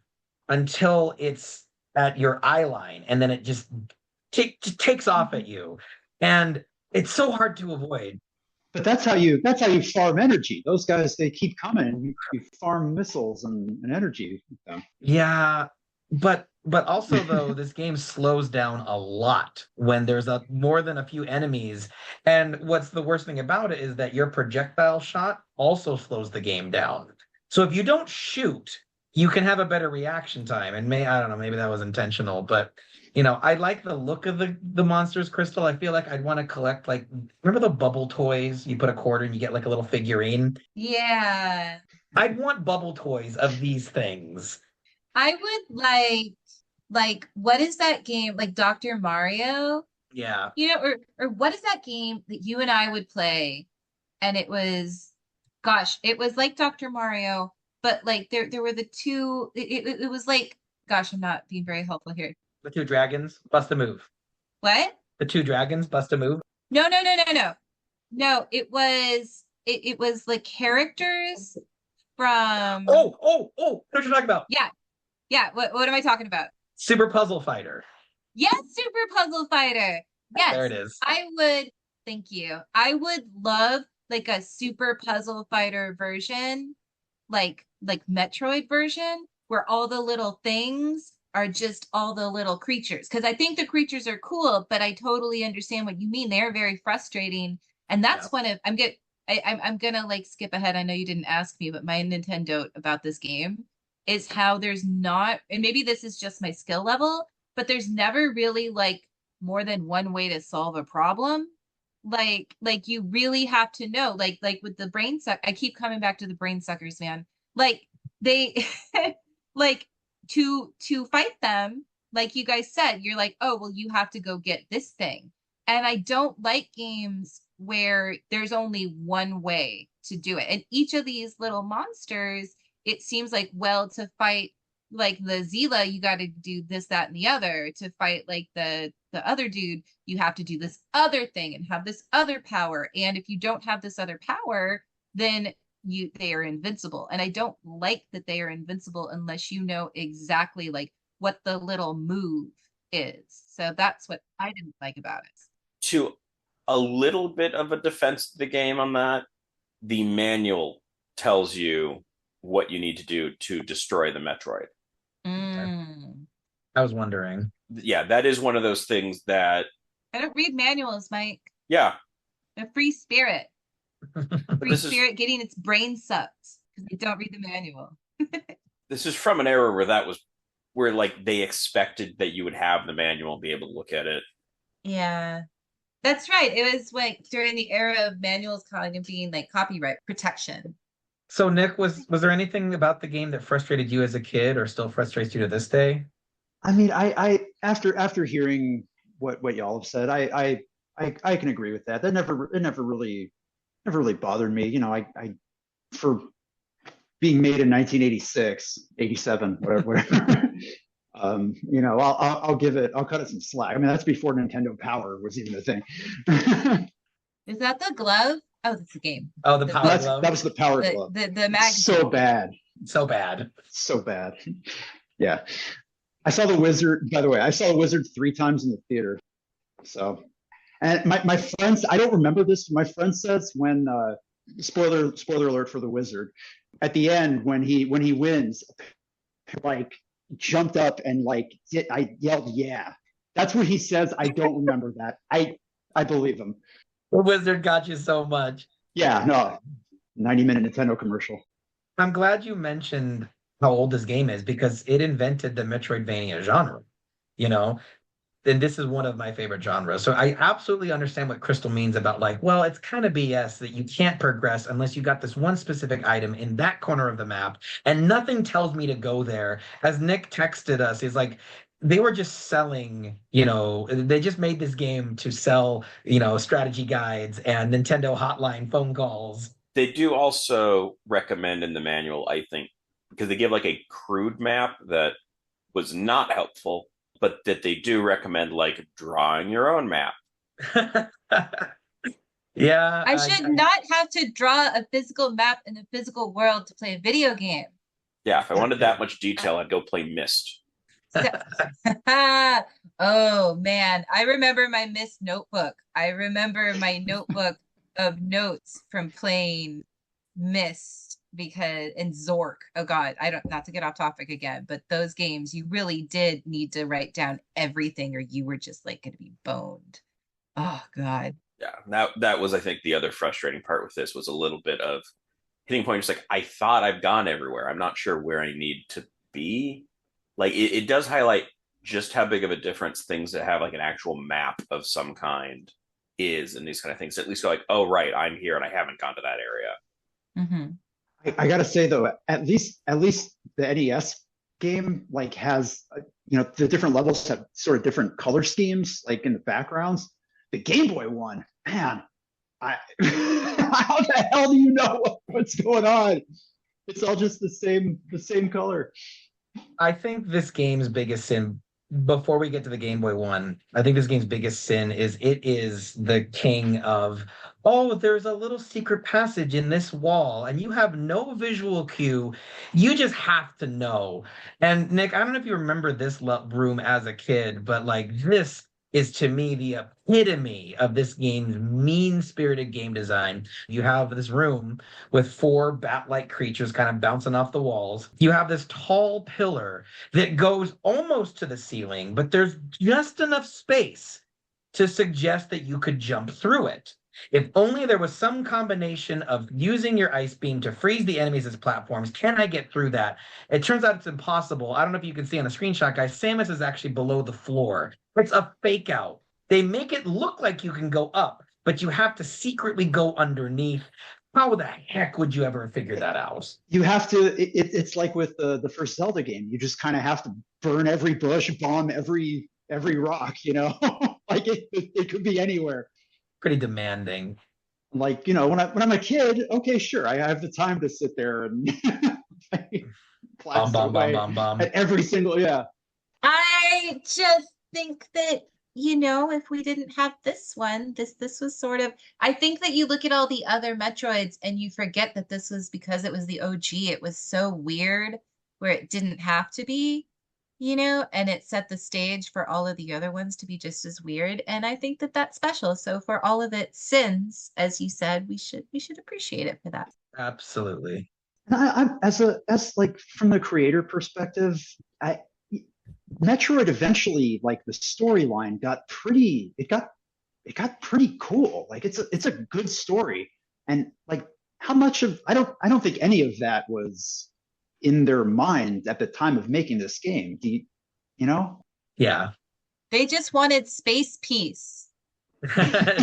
until it's at your eye line, and then it just takes off at you. And it's so hard to avoid. But that's how you farm energy. Those guys, they keep coming, and you farm missiles and energy with them. Yeah, but also though this game slows down a lot when there's more than a few enemies. And what's the worst thing about it is that your projectile shot also slows the game down. So if you don't shoot, you can have a better reaction time. And I don't know, maybe that was intentional, but I like the look of the monsters, Crystal. I feel like I'd want to collect, like, remember the bubble toys? You put a quarter and you get like a little figurine. Yeah. I'd want bubble toys of these things. I would like what is that game? Like Dr. Mario? Yeah. Or what is that game that you and I would play? And it was like Dr. Mario, but like there were the two, it was like, gosh, I'm not being very helpful here. The two dragons, bust a move. What? The two dragons, bust a move. No. No, it was like characters from Oh, what are you talking about? Yeah, what am I talking about? Super Puzzle Fighter. Yes, Super Puzzle Fighter. Yes. There it is. Thank you. I would love like a Super Puzzle Fighter version, like Metroid version, where all the little things are just all the little creatures. Because I think the creatures are cool, but I totally understand what you mean. They're very frustrating. And that's one of I'm gonna like skip ahead. I know you didn't ask me, but my NintenDO'T about this game is how there's not, and maybe this is just my skill level, but there's never really like more than one way to solve a problem. Like you really have to know, like with the brain suck. I keep coming back to the brain suckers, man. Like they like to fight them, like you guys said, you're like, oh well, you have to go get this thing. And I don't like games where there's only one way to do it. And each of these little monsters, it seems like, well, to fight like the Zila, you got to do this, that, and the other. To fight like the other dude, you have to do this other thing and have this other power. And if you don't have this other power, then they are invincible. And I don't like that they are invincible unless you know exactly like what the little move is. So that's what I didn't like about it. To a little bit of a defense to the game on that, the manual tells you what you need to do to destroy the Metroid. I was wondering. Yeah, that is one of those things that I don't read manuals, Mike. Yeah. A free spirit. Free spirit getting its brain sucked because they don't read the manual. This is from an era where like they expected that you would have the manual and be able to look at it. Yeah. That's right. It was like during the era of manuals kind of being like copyright protection. So Nick, was there anything about the game that frustrated you as a kid or still frustrates you to this day? I mean, I after hearing what y'all have said, I I can agree with that. That never really bothered me. You know, I for being made in 1986, 87, whatever. You know, I'll give it. I'll cut it some slack. I mean, that's before Nintendo Power was even a thing. Is that the glove? Oh, that's the game. Oh, the Power Glove. That was the Power Glove. The mag. So bad. So bad. So bad. Yeah. I saw the Wizard. By the way, I saw the Wizard 3 times in the theater. So, and my friends, I don't remember this. My friend says when spoiler alert for the Wizard, at the end when he wins, like jumped up and like I yelled, yeah. That's what he says. I don't remember that. I believe him. The Wizard got you so much. Yeah, no, 90-minute Nintendo commercial. I'm glad you mentioned how old this game is because it invented the Metroidvania genre, you know? And this is one of my favorite genres. So I absolutely understand what Kristal means about like, well, it's kind of BS that you can't progress unless you got this one specific item in that corner of the map and nothing tells me to go there. As Nick texted us, he's like, they were just selling, you know, they just made this game to sell, you know, strategy guides and Nintendo hotline phone calls. They do also recommend in the manual, I think, because they give like a crude map that was not helpful, but that they do recommend like drawing your own map. Yeah. I should not have to draw a physical map in the physical world to play a video game. Yeah, if I wanted that much detail, I'd go play Myst. Oh man, I remember my Myst notebook. I remember my notebook of notes from playing Myst because and Zork. Oh god, I don't, not to get off topic again, but those games you really did need to write down everything or you were just like going to be boned. Oh god. Yeah, that was I think the other frustrating part with this was a little bit of hitting point. Just like I thought I've gone everywhere. I'm not sure where I need to be. Like it does highlight just how big of a difference things that have like an actual map of some kind is, and these kind of things. At least go like, oh right, I'm here and I haven't gone to that area. Mm-hmm. I gotta say though, at least the NES game like has you know the different levels have sort of different color schemes like in the backgrounds. The Game Boy one, man, how the hell do you know what's going on? It's all just the same color. I think this game's biggest sin, before we get to the Game Boy One, I think this game's biggest sin is it is the king of, oh, there's a little secret passage in this wall, and you have no visual cue. You just have to know. And Nick, I don't know if you remember this room as a kid, but like this is to me the epitome of this game's mean-spirited game design. You have this room with 4 bat-like creatures kind of bouncing off the walls. You have this tall pillar that goes almost to the ceiling, but there's just enough space to suggest that you could jump through it. If only there was some combination of using your ice beam to freeze the enemies as platforms. Can I get through that? It turns out it's impossible. I don't know if you can see on the screenshot, guys. Samus is actually below the floor. It's a fake out. They make it look like you can go up, but you have to secretly go underneath. How the heck would you ever figure that out? You have to. It's like with the first Zelda game. You just kind of have to burn every bush, bomb every rock. You know, like it could be anywhere. Pretty demanding. Like, you know, when I'm a kid, okay, sure, I have the time to sit there and bomb. At every single, yeah. I just think that, you know, if we didn't have this one, this was sort of, I think that you look at all the other Metroids and you forget that this was because it was the OG. It was so weird where it didn't have to be, you know, and it set the stage for all of the other ones to be just as weird. And I think that that's special. So for all of its sins, as you said, we should appreciate it for that. Absolutely. And as like from the creator perspective, Metroid eventually, like the storyline got pretty cool. Like it's a good story. And like how much of I don't think any of that was in their mind at the time of making this game. Do you know? Yeah. They just wanted space peace.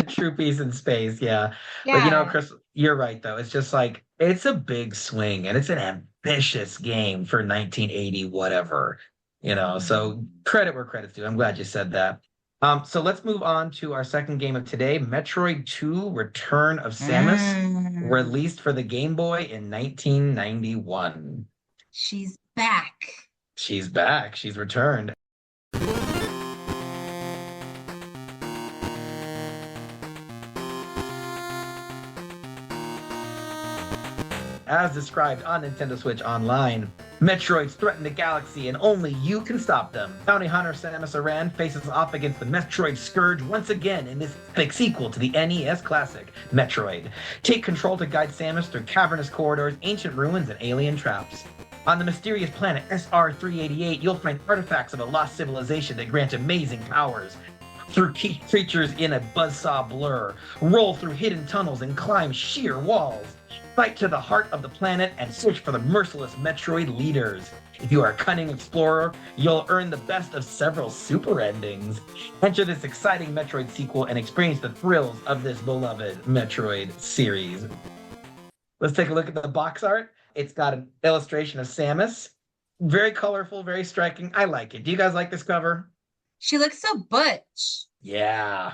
True peace in space, yeah. Yeah. But you know, Chris, you're right though. It's just like it's a big swing and it's an ambitious game for 1980 whatever. You know, so credit where credit's due. I'm glad you said that. So let's move on to our second game of today, Metroid II: Return of Samus, released for the Game Boy in 1991. She's back. She's back. She's returned. As described on Nintendo Switch Online, Metroids threaten the galaxy and only you can stop them. Bounty hunter Samus Aran faces off against the Metroid Scourge once again in this epic sequel to the NES classic, Metroid. Take control to guide Samus through cavernous corridors, ancient ruins, and alien traps. On the mysterious planet S03E04, you'll find artifacts of a lost civilization that grant amazing powers. Through creatures in a buzzsaw blur, roll through hidden tunnels and climb sheer walls. Fight to the heart of the planet and search for the merciless Metroid leaders. If you are a cunning explorer, you'll earn the best of several super endings. Enter this exciting Metroid sequel and experience the thrills of this beloved Metroid series. Let's take a look at the box art. It's got an illustration of Samus. Very colorful, very striking. I like it. Do you guys like this cover? She looks so butch. Yeah.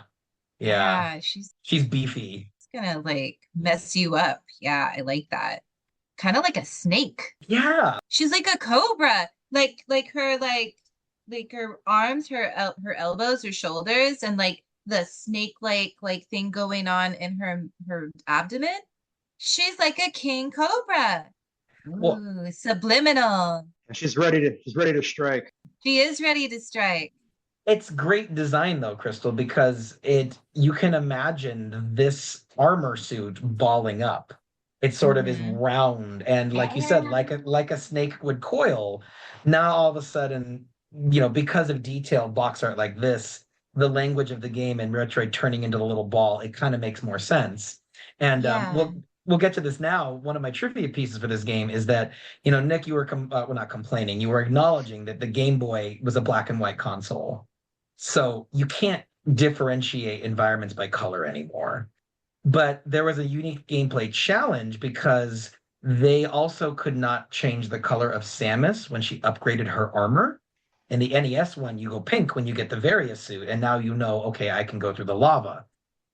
She's beefy. Gonna like mess you up. Yeah, I like that. Kind of like a snake. Yeah. She's like a cobra. Like her her arms, her elbows, her shoulders, and like the snake like thing going on in her abdomen. She's like a king cobra. Ooh, subliminal. She's ready to strike. She is ready to strike. It's great design though, Kristal, because you can imagine this armor suit balling up. It sort of is round and, like you said, like a snake would coil. Now all of a sudden, because of detailed box art like this, the language of the game and Metroid turning into the little ball, it kind of makes more sense. And we'll get to this now. One of my trivia pieces for this game is that, Nick, you were not complaining. You were acknowledging that the Game Boy was a black and white console. So you can't differentiate environments by color anymore. But there was a unique gameplay challenge because they also could not change the color of Samus when she upgraded her armor. In the NES one, you go pink when you get the Varia suit, and now okay, I can go through the lava.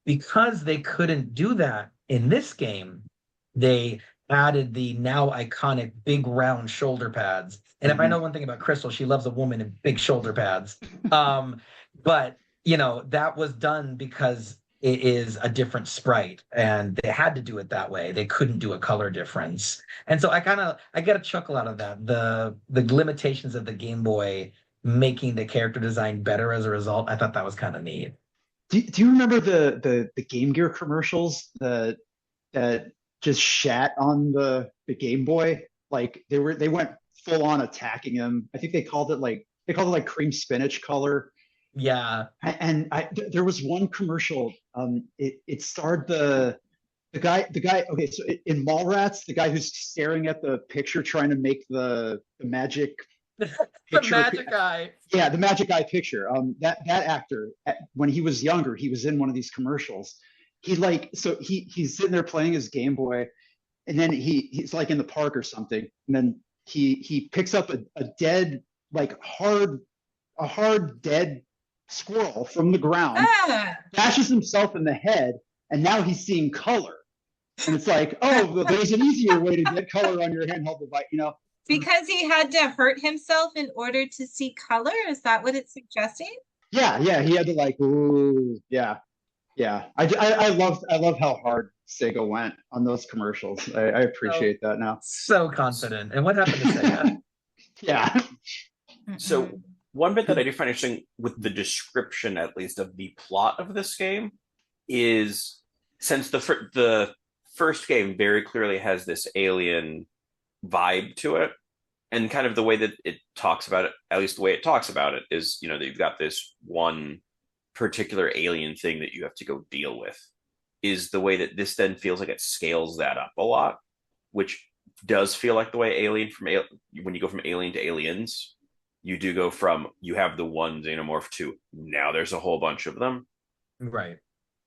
Because they couldn't do that in this game, they added the now iconic big round shoulder pads. And if I know one thing about Kristal, she loves a woman in big shoulder pads. But that was done because it is a different sprite, and they had to do it that way. They couldn't do a color difference. And so I get a chuckle out of that. The limitations of the Game Boy making the character design better as a result. I thought that was kind of neat. Do you remember the Game Gear commercials that just shat on the Game Boy? Like they went full on attacking him. I think they called it cream spinach color. Yeah. And there was one commercial. It starred the guy. Okay, so in Mallrats, the guy who's staring at the picture trying to make the magic picture. The magic eye. Yeah, the magic eye picture. That actor, when he was younger, he was in one of these commercials. He's sitting there playing his Game Boy, and then he's like in the park or something, and then he picks up a dead, like a hard dead squirrel from the ground, bashes himself in the head, and now he's seeing color. And it's like, oh, there's an easier way to get color on your handheld device, Because he had to hurt himself in order to see color? Is that what it's suggesting? Yeah, he had to yeah. I love how hard Sega went on those commercials. I appreciate that now. So confident. And what happened to Sega? Yeah. So one bit that I do find interesting with the description, at least, of the plot of this game is, since the first game very clearly has this alien vibe to it, and kind of the way that it talks about it, at least the way it talks about it, is, that you've got this one particular alien thing that you have to go deal with, is the way that this then feels like it scales that up a lot, which does feel like the way when you go from Alien to Aliens, you do go from, you have the one xenomorph to now there's a whole bunch of them. Right.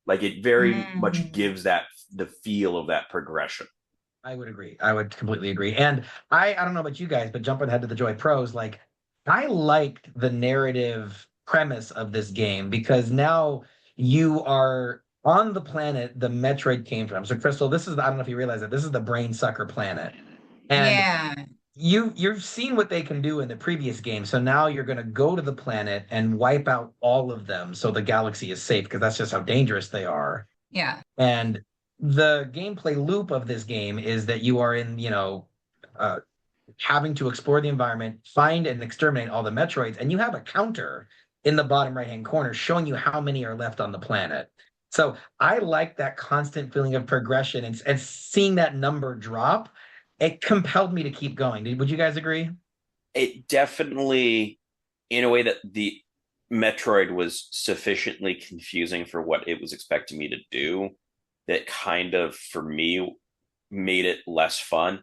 Like it very much gives that the feel of that progression. I would agree. I would completely agree. And I don't know about you guys, but jumping ahead to the Joy Pros, like I liked the narrative premise of this game, because now you are on the planet the Metroid came from. So Kristal, this is, I don't know if you realize that this is the brain sucker planet. And Yeah. you've seen what they can do in the previous game. So now you're going to go to the planet and wipe out all of them so the galaxy is safe, because that's just how dangerous they are. Yeah. And the gameplay loop of this game is that you are in, having to explore the environment, find and exterminate all the Metroids, and you have a counter in the bottom right-hand corner showing you how many are left on the planet. So I like that constant feeling of progression, and seeing that number drop. It compelled me to keep going. Would you guys agree? It definitely, in a way that the Metroid was sufficiently confusing for what it was expecting me to do, that kind of, for me, made it less fun.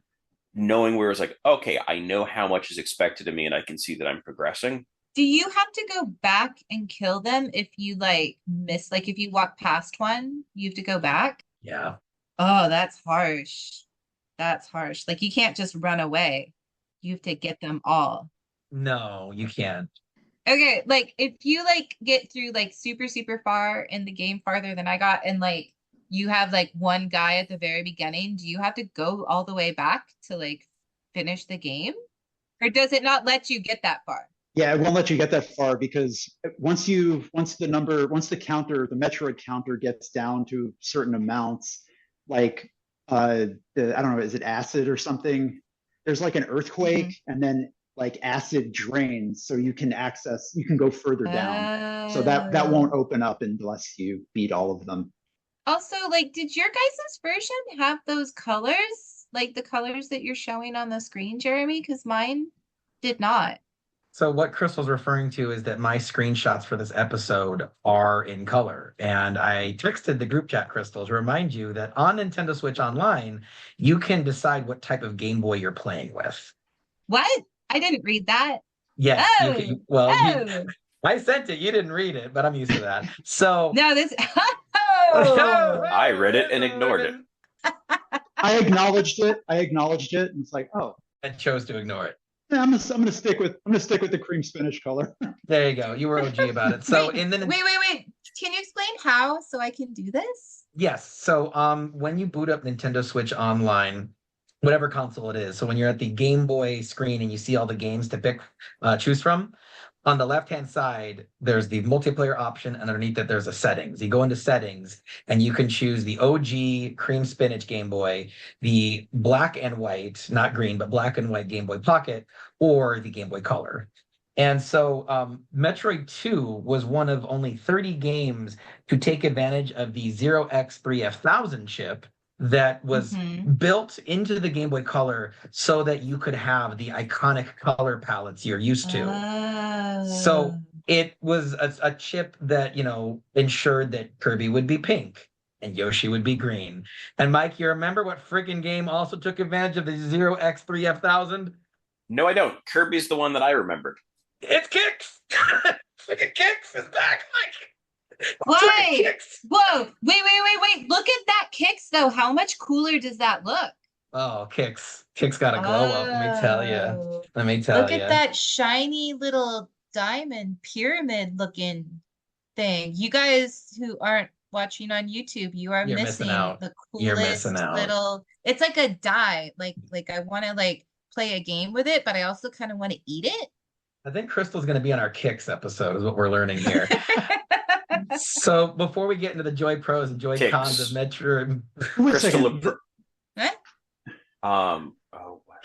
Knowing where it's like, okay, I know how much is expected of me and I can see that I'm progressing. Do you have to go back and kill them if you miss, if you walk past one, you have to go back? Yeah. Oh, that's harsh. That's harsh. You can't just run away. You have to get them all. No, you can't. Okay, if you get through super, super far in the game, farther than I got, and you have one guy at the very beginning, do you have to go all the way back to finish the game? Or does it not let you get that far? Yeah, it won't let you get that far, because once the Metroid counter gets down to certain amounts, I don't know, is it acid or something? There's an earthquake, and then acid drains, so you can go further down. So that won't open up unless you beat all of them. Also, did your guys' version have those colors? The colors that you're showing on the screen, Jeremy? Because mine did not. So what Kristal's referring to is that my screenshots for this episode are in color. And I texted the group chat, Kristal, to remind you that on Nintendo Switch Online, you can decide what type of Game Boy you're playing with. What? I didn't read that. Yes. Oh, I sent it. You didn't read it, but I'm used to that. So no, this. I read it and ignored it. I acknowledged it, and it's oh. I chose to ignore it. Yeah, I'm gonna stick with the cream spinach color. There you go. You were OG about it. So wait. Can you explain how so I can do this? Yes. So when you boot up Nintendo Switch Online, whatever console it is, so when you're at the Game Boy screen and you see all the games to choose from, on the left-hand side, there's the multiplayer option, and underneath it, there's a settings. You go into settings, and you can choose the OG Cream Spinach Game Boy, the black and white, not green, but black and white Game Boy Pocket, or the Game Boy Color. And so Metroid II was one of only 30 games to take advantage of the 0x3F1000 chip that was built into the Game Boy Color so that you could have the iconic color palettes you're used to. So it was a chip that, ensured that Kirby would be pink and Yoshi would be green. And Mike, you remember what friggin' game also took advantage of the 0x3F1000? No, I don't. Kirby's the one that I remembered. It's Kix! Friggin' Kix is back, Mike! Why? Whoa! Wait! Look at that Kix though. How much cooler does that look? Oh, Kix got a glow up. Let me tell you. Look at that shiny little diamond pyramid looking thing. You guys who aren't watching on YouTube, you're missing out. The coolest You're missing out. little. It's like a die. Like I want to play a game with it, but I also kind of want to eat it. I think Kristal's going to be on our Kix episode, is what we're learning here. So before we get into the joy pros and joy cons of Metroid, Kristal.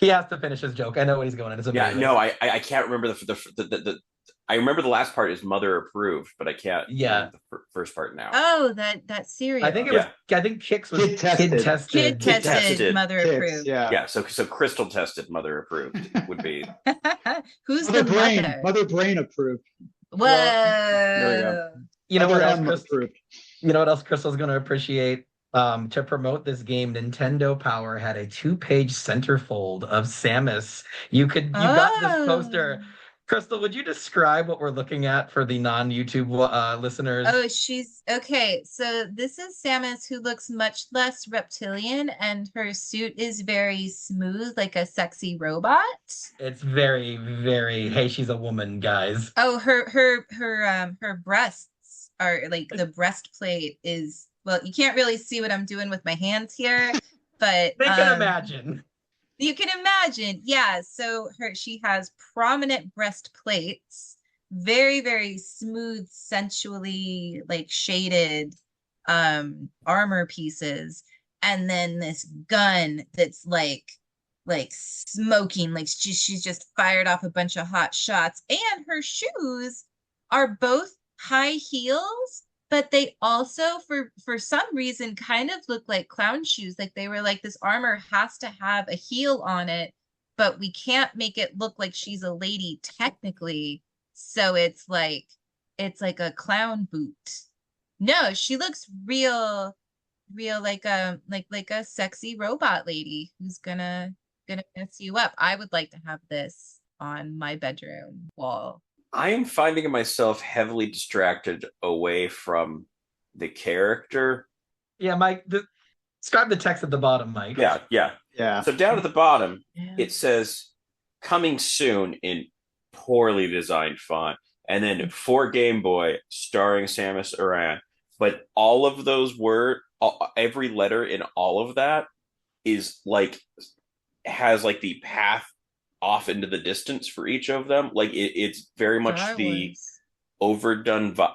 He has to finish his joke. I know what he's going in. It's amazing. Yeah, no, I can't remember the I remember the last part is mother approved, but I can't remember the first part now. Oh, that cereal. I think it was. I think Kix was kid tested, mother approved. Yeah. So Kristal tested, mother approved would be. Who's mother the brain? mother? Mother brain approved. Whoa. There you go. You know what else Kristal's going to appreciate? To promote this game, Nintendo Power had a 2-page centerfold of Samus. You got this poster Crystal, would you describe what we're looking at for the non-YouTube listeners? Oh, she's okay. So this is Samus, who looks much less reptilian, and her suit is very smooth, like a sexy robot. It's very, very, hey, she's a woman, guys. Oh, her breasts are like, the breastplate is, well, you can't really see what I'm doing with my hands here, but They can imagine. you can imagine. Yeah, so she has prominent breastplates, very, very smooth, sensually like shaded armor pieces, and then this gun that's like smoking, like she's just fired off a bunch of hot shots. And her shoes are both high heels, but they also for some reason kind of look like clown shoes. Like they were like, this armor has to have a heel on it, but we can't make it look like she's a lady technically, so it's like a clown boot. No, she looks real like a sexy robot lady who's gonna mess you up. I would like to have this on my bedroom wall. I am finding myself heavily distracted away from the character. Yeah, Mike, describe the text at the bottom, Mike. Yeah. So down at the bottom, it says coming soon in poorly designed font, and then for Game Boy, starring Samus Aran. But all of those words, every letter in all of that is like, has like the path off into the distance for each of them. Like it's very much the overdone vibe.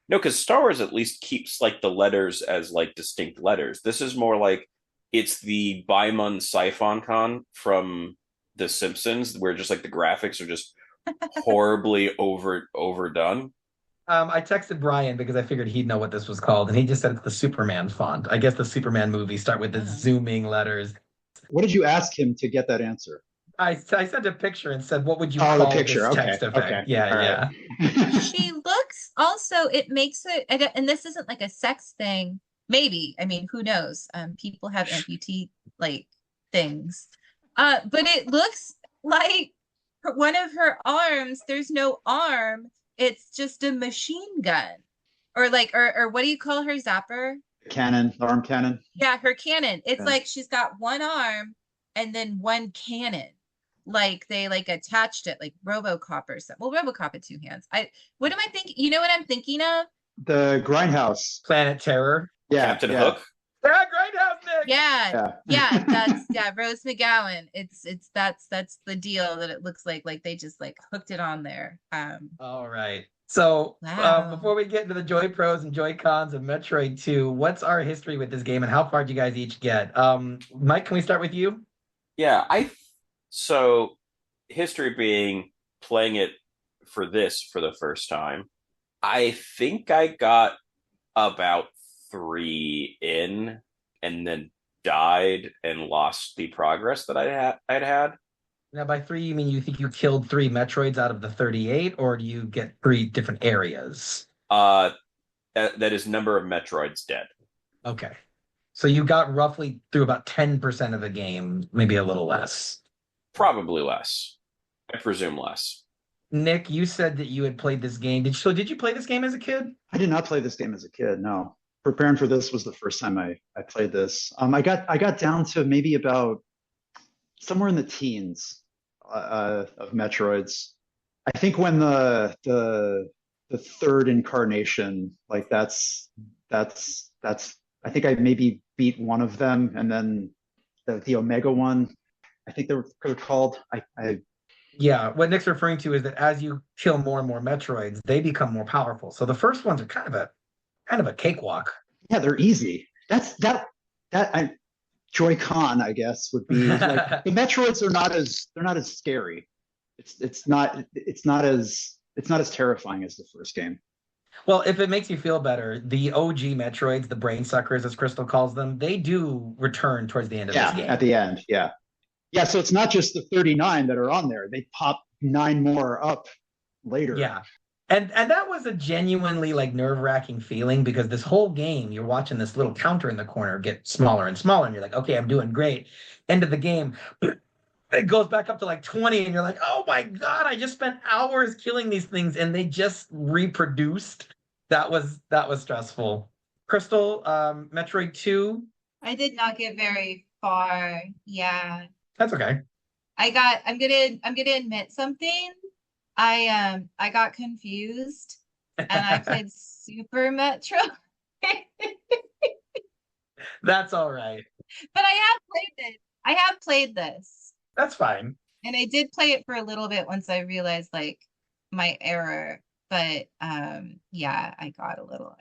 No, because Star Wars at least keeps like the letters as like distinct letters. This is more like it's the Baimon Siphoncon from The Simpsons, where just like the graphics are just horribly overdone. I texted Brian because I figured he'd know what this was called, and he just said it's the Superman font. I guess the Superman movies start with the zooming letters. What did you ask him to get that answer? I sent a picture and said, what would you call the picture. this text effect? Okay. Yeah. She looks also, it makes it, and this isn't like a sex thing. Maybe, I mean, who knows? People have amputee like things. But it looks like one of her arms, there's no arm. It's just a machine gun. Or like, or what do you call her, zapper? Cannon, arm cannon. Yeah, her cannon. It's like she's got one arm and then one cannon. Like they like attached it like RoboCop or something. Well, RoboCop had two hands. What am I thinking? You know what I'm thinking of? The Grindhouse. Planet Terror. Yeah. Captain Hook. Yeah, Grindhouse, Nick. Yeah. That's Rose McGowan. That's the deal that it looks like they just like hooked it on there. All right. So before we get into the Joy Pros and Joy Cons of Metroid 2, what's our history with this game and how far did you guys each get? Mike, can we start with you? Yeah, so history being playing it for the first time. I think I got about 3 in and then died and lost the progress that I'd had. Now, by 3, you mean you think you killed 3 Metroids out of the 38, or do you get 3 different areas? That is number of Metroids dead. Okay. So you got roughly through about 10% of the game, maybe a little less. Probably less. I presume less. Nick, you said that you had played this game. Did you play this game as a kid? I did not play this game as a kid, no. Preparing for this was the first time I played this. I got down to maybe about somewhere in the teens of Metroids. I think when the third incarnation, like that's I think I maybe beat one of them, and then the Omega one, I think they were called. Yeah, what Nick's referring to is that as you kill more and more Metroids, they become more powerful. So the first ones are kind of a cakewalk. Yeah, they're easy. Joy-Con, I guess, would be like the Metroids are not as scary. It's not as terrifying as the first game. Well, if it makes you feel better, the OG Metroids, the brain suckers, as Kristal calls them, they do return towards the end of this game. Yeah, at the end, yeah. Yeah, so it's not just the 39 that are on there. They pop 9 more up later. Yeah. And that was a genuinely like nerve-wracking feeling, because this whole game, you're watching this little counter in the corner get smaller and smaller, and you're like, okay, I'm doing great. End of the game, it goes back up to like 20, and you're like, oh my God, I just spent hours killing these things and they just reproduced. That was stressful. Crystal, Metroid 2. I did not get very far. Yeah. That's okay. I'm gonna admit something. I got confused and I played Super Metroid. That's all right. But I have played it. I have played this. That's fine. And I did play it for a little bit once I realized like my error. But yeah, I got a little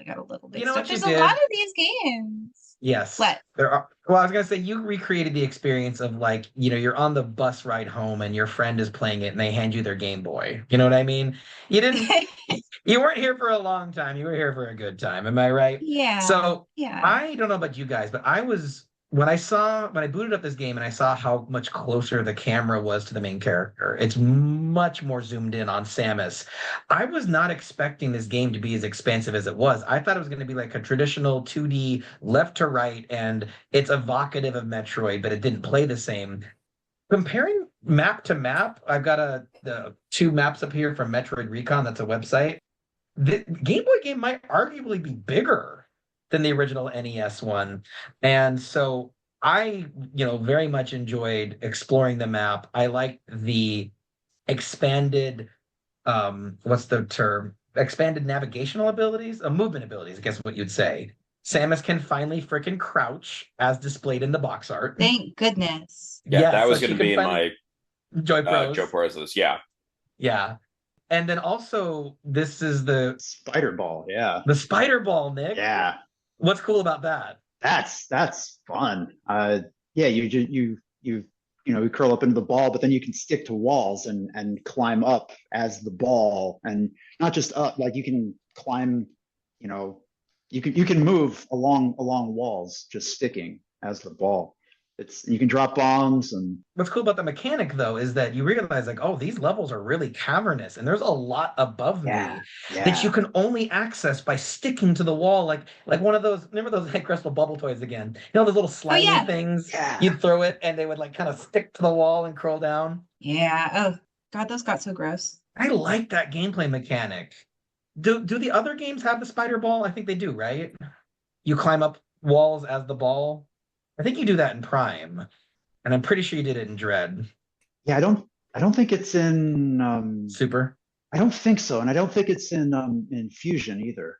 bit You know stuck. what you There's a did? lot of these games. Yes. What? There are. Well, I was gonna say you recreated the experience of like, you're on the bus ride home and your friend is playing it and they hand you their Game Boy. You know what I mean? You didn't you weren't here for a long time. You were here for a good time. Am I right? Yeah. So Yeah. I don't know about you guys, but when I booted up this game and I saw how much closer the camera was to the main character, it's much more zoomed in on Samus. I was not expecting this game to be as expansive as it was. I thought it was going to be like a traditional 2D left to right, and it's evocative of Metroid, but it didn't play the same. Comparing map to map, I've got the two maps up here from Metroid Recon. That's a website. The Game Boy game might arguably be bigger than the original NES one. And so I, very much enjoyed exploring the map. I liked the expanded, what's the term? Expanded navigational abilities, movement abilities, I guess what you'd say. Samus can finally frickin' crouch as displayed in the box art. Thank goodness. Yeah, Yes, that was like going to be in my Joy Pros. Joe Pros list. Yeah. Yeah. And then also, this is the Spider Ball, yeah. the spider ball, Nick. Yeah. What's cool about that? That's fun. Yeah, you curl up into the ball, but then you can stick to walls and climb up as the ball, and not just up, like you can climb, you can move along walls just sticking as the ball. You can drop bombs. And What's cool about the mechanic, though, is that you realize, like, oh, these levels are really cavernous, and there's a lot above me that you can only access by sticking to the wall, like one of those. Remember those crystal bubble toys again? Those little slimy things. Yeah. You'd throw it, and they would like kind of stick to the wall and curl down. Yeah. Oh God, those got so gross. I like that gameplay mechanic. Do the other games have the spider ball? I think they do, right? You climb up walls as the ball. I think you do that in Prime, and I'm pretty sure you did it in Dread. Yeah, I don't think it's in Super. I don't think so, and I don't think it's in Fusion either.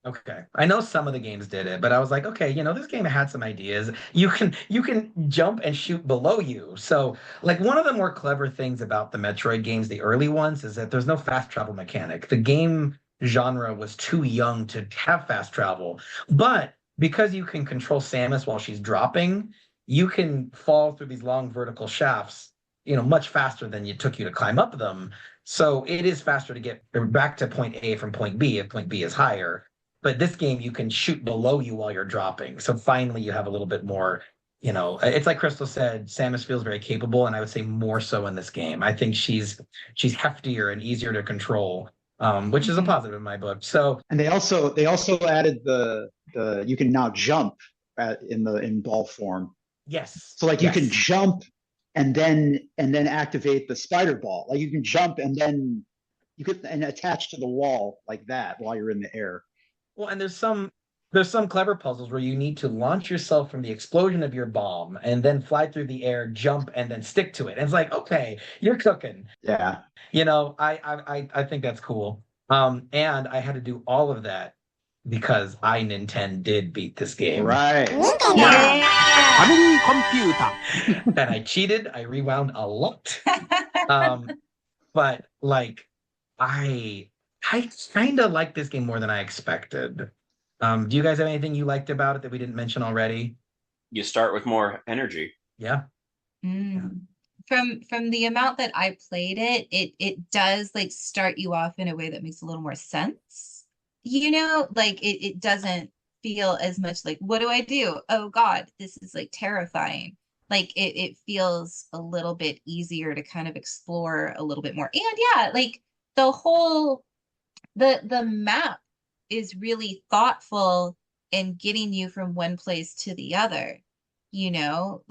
Okay. I know some of the games did it, but I was like, okay, this game had some ideas. You can jump and shoot below you. So, like, one of the more clever things about the Metroid games, the early ones, is that there's no fast travel mechanic. The game genre was too young to have fast travel. But because you can control Samus while she's dropping, you can fall through these long vertical shafts, much faster than it took you to climb up them. So it is faster to get back to point A from point B if point B is higher. But this game, you can shoot below you while you're dropping. So finally, you have a little bit more, it's like Crystal said, Samus feels very capable, and I would say more so in this game. I think she's heftier and easier to control, which is a positive in my book. So, and they also added the you can now jump in ball form. Yes. So like you can jump and then activate the spider ball. Like you can jump and then and attach to the wall like that while you're in the air. Well, and there's some clever puzzles where you need to launch yourself from the explosion of your bomb and then fly through the air, jump, and then stick to it. And it's like, okay, you're cooking. Yeah. I think that's cool. And I had to do all of that because NintenDON'T did beat this game. Right. Yeah. Family computer. And I cheated. I rewound a lot. But like, I kind of like this game more than I expected. Do you guys have anything you liked about it that we didn't mention already? You start with more energy. Yeah. From the amount that I played it does like start you off in a way that makes a little more sense. Like it doesn't feel as much like, what do I do? Oh God, this is like terrifying. Like it feels a little bit easier to kind of explore a little bit more. And yeah, like the whole the map is really thoughtful in getting you from one place to the other. Nothing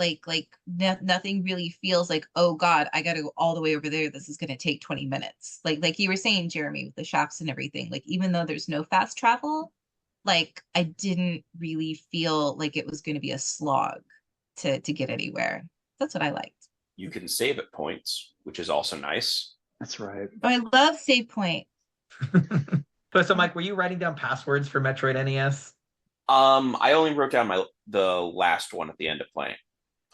really feels like, oh God, I gotta go all the way over there. This is gonna take 20 minutes. Like you were saying, Jeremy, with the shafts and everything. Like even though there's no fast travel, like I didn't really feel like it was gonna be a slog to get anywhere. That's what I liked. You can save at points, which is also nice. That's right. Oh, I love save point. So Mike, were you writing down passwords for Metroid NES? I only wrote down the last one at the end of playing.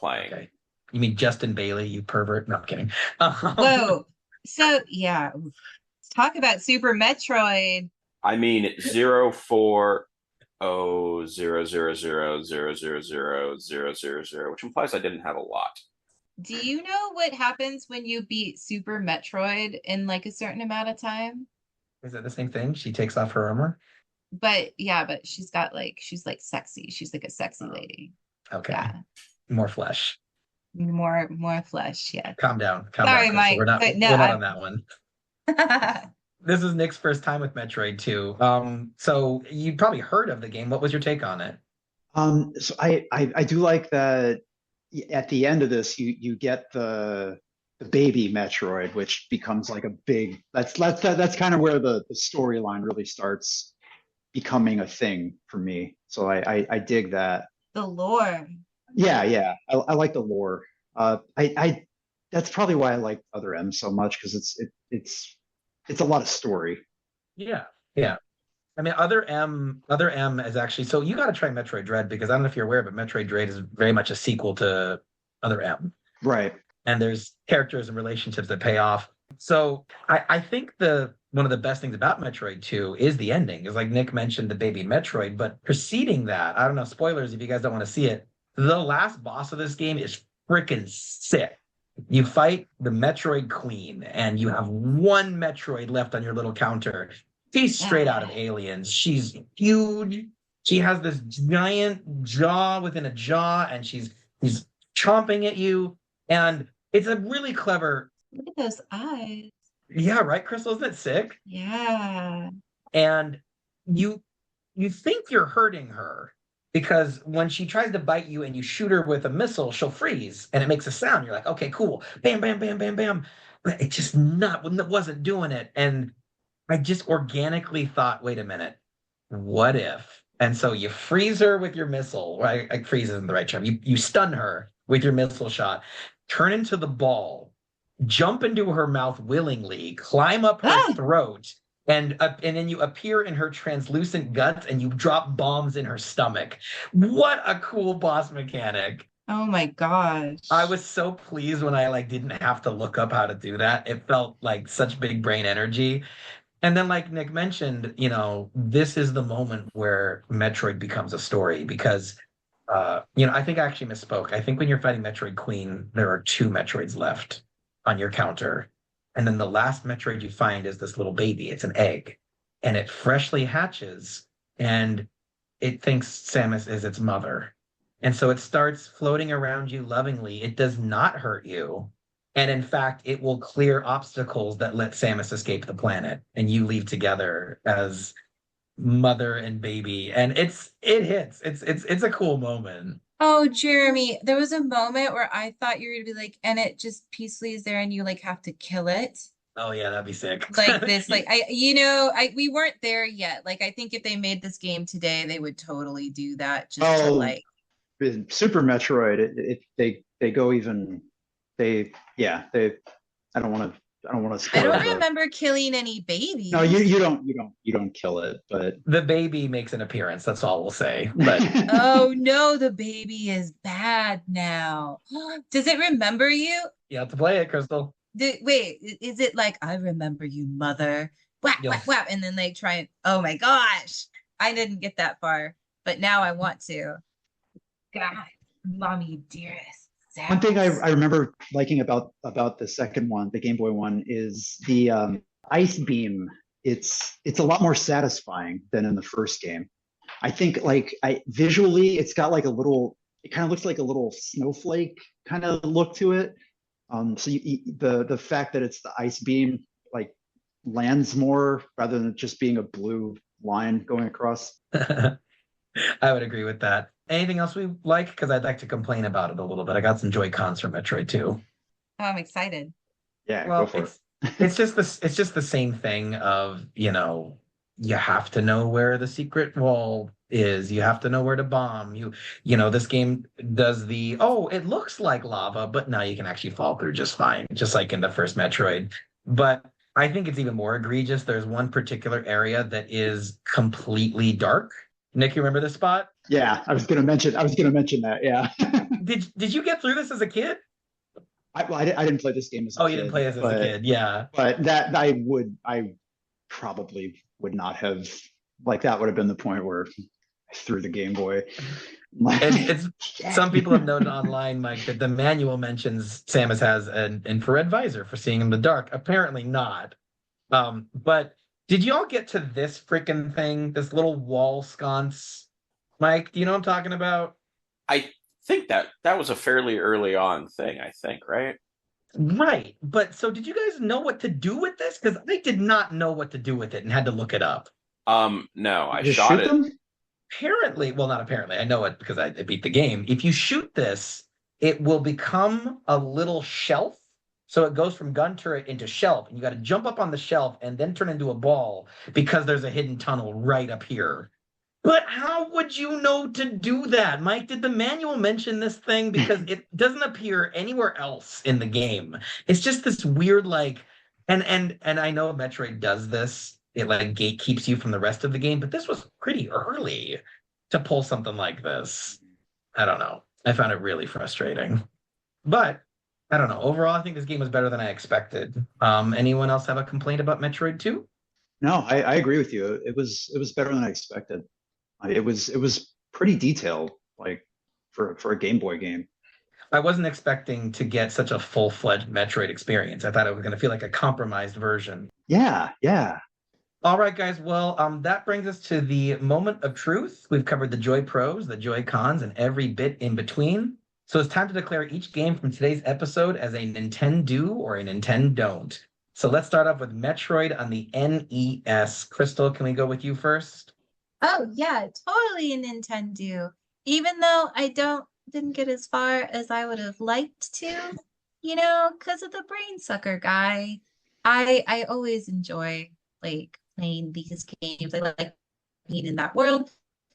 Okay. You mean Justin Bailey, you pervert? No, I'm kidding. Whoa. So yeah, let's talk about Super Metroid. I mean 04000000000, which implies I didn't have a lot. Do you know what happens when you beat Super Metroid in like a certain amount of time? Is it the same thing? She takes off her armor? But yeah, but she's like sexy. She's like a sexy lady. Okay. Yeah. More flesh. More flesh, yeah. Calm down. Sorry, down, Mike. we're not No, on that one. This is Nick's first time with Metroid 2. So you probably heard of the game. What was your take on it? So I do like that at the end of this you get the baby Metroid, which becomes like a big that's kind of where the storyline really starts becoming a thing for me. So I dig that. The lore. Yeah. I like the lore. I that's probably why I like Other M so much, because it's a lot of story. Yeah. I mean, Other M is actually, so you got to try Metroid Dread, because I don't know if you're aware, but Metroid Dread is very much a sequel to Other M. Right. And there's characters and relationships that pay off. So I think one of the best things about Metroid 2 is the ending. Is like Nick mentioned the baby Metroid, but preceding that, I don't know, spoilers if you guys don't want to see it, the last boss of this game is freaking sick. You fight the Metroid Queen, and you have one Metroid left on your little counter. She's straight out of Aliens. She's huge. She has this giant jaw within a jaw, and she's chomping at you. And it's a really clever. Look at those eyes. Yeah, right, Crystal? Isn't it sick? Yeah. And you think you're hurting her, because when she tries to bite you and you shoot her with a missile, she'll freeze and it makes a sound. You're like, okay, cool. Bam, bam, bam, bam, bam. But it just wasn't doing it. And I just organically thought, wait a minute, what if? And so you freeze her with your missile, right? Like, freeze isn't the right term. You stun her with your missile shot, turn into the ball, jump into her mouth willingly, climb up her throat, and then you appear in her translucent guts and you drop bombs in her stomach. What a cool boss mechanic. Oh my gosh. I was so pleased when I didn't have to look up how to do that. It felt like such big brain energy. And then, like Nick mentioned, this is the moment where Metroid becomes a story, because I think I actually misspoke. I think when you're fighting Metroid Queen, there are 2 Metroids left on your counter. And then the last Metroid you find is this little baby. It's an egg, and it freshly hatches, and it thinks Samus is its mother. And so it starts floating around you lovingly. It does not hurt you. And in fact, it will clear obstacles that let Samus escape the planet, and you leave together as mother and baby. And it hits. It's a cool moment. Oh, Jeremy, there was a moment where I thought you were gonna be like, and it just peacefully is there and you have to kill it. Oh yeah, that'd be sick. Like this, we weren't there yet. Like, I think if they made this game today, they would totally do that just to in Super Metroid, they go even I don't want to spoil I don't it. remember killing any babies. No, you don't kill it, but the baby makes an appearance. That's all we'll say. But oh no, the baby is bad now. Does it remember you? You have to play it, Crystal. Wait, is it like, I remember you, mother? Whap, whap, whap, and then try and, oh my gosh, I didn't get that far, but now I want to. God, mommy dearest. Samus. One thing I remember liking about the second one, the Game Boy one, is the ice beam. It's a lot more satisfying than in the first game. I think visually, it's got it kind of looks like a little snowflake kind of look to it. So the fact that it's the ice beam lands more rather than just being a blue line going across. I would agree with that. Anything else we like? Because I'd like to complain about it a little bit. I got some Joy-Cons from Metroid 2. Oh, I'm excited. Yeah, go Well, for it. it's just this it's just the same thing of, you have to know where the secret wall is. You have to know where to bomb. This game does it looks like lava, but now you can actually fall through just fine, just like in the first Metroid. But I think it's even more egregious. There's one particular area that is completely dark. Nick, you remember this spot? Yeah, I was gonna mention that. Yeah. Did you get through this as a kid? I didn't play this game as a Oh, kid. you didn't play this as a kid. Yeah. But I probably would not have, like, that would have been the point where I threw the Game Boy. It's some people have noted online, Mike, that the manual mentions Samus has an infrared visor for seeing in the dark. Apparently not. But did you all get to this freaking thing, this little wall sconce? Mike, do you know what I'm talking about? I think that was a fairly early on thing, I think, right? Right. But so did you guys know what to do with this? Because I did not know what to do with it and had to look it up. No, I Just shot shoot it. them? Apparently, well, not apparently, I know it because I beat the game. If you shoot this, it will become a little shelf. So it goes from gun turret into shelf, and you got to jump up on the shelf and then turn into a ball because there's a hidden tunnel right up here. But how would you know to do that? Mike, did the manual mention this thing? Because it doesn't appear anywhere else in the game. It's just this weird, like, and I know Metroid does this. It like gatekeeps you from the rest of the game, but this was pretty early to pull something like this. I don't know. I found it really frustrating. But I don't know. Overall, I think this game was better than I expected. Anyone else have a complaint about Metroid 2? No, I agree with you. It was better than I expected. It was pretty detailed, like, for a Game Boy game. I wasn't expecting to get such a full-fledged Metroid experience. I thought it was going to feel like a compromised version. Yeah, yeah. All right, guys. Well, that brings us to the moment of truth. We've covered the Joy Pros, the Joy Cons, and every bit in between. So it's time to declare each game from today's episode as a NintenDo or a NintenDON'T. So let's start off with Metroid on the NES. Kristal, can we go with you first? Oh yeah, totally a Nintendo. Even though I didn't get as far as I would have liked to, because of the brain sucker guy. I always enjoy like playing these games. I like being in that world.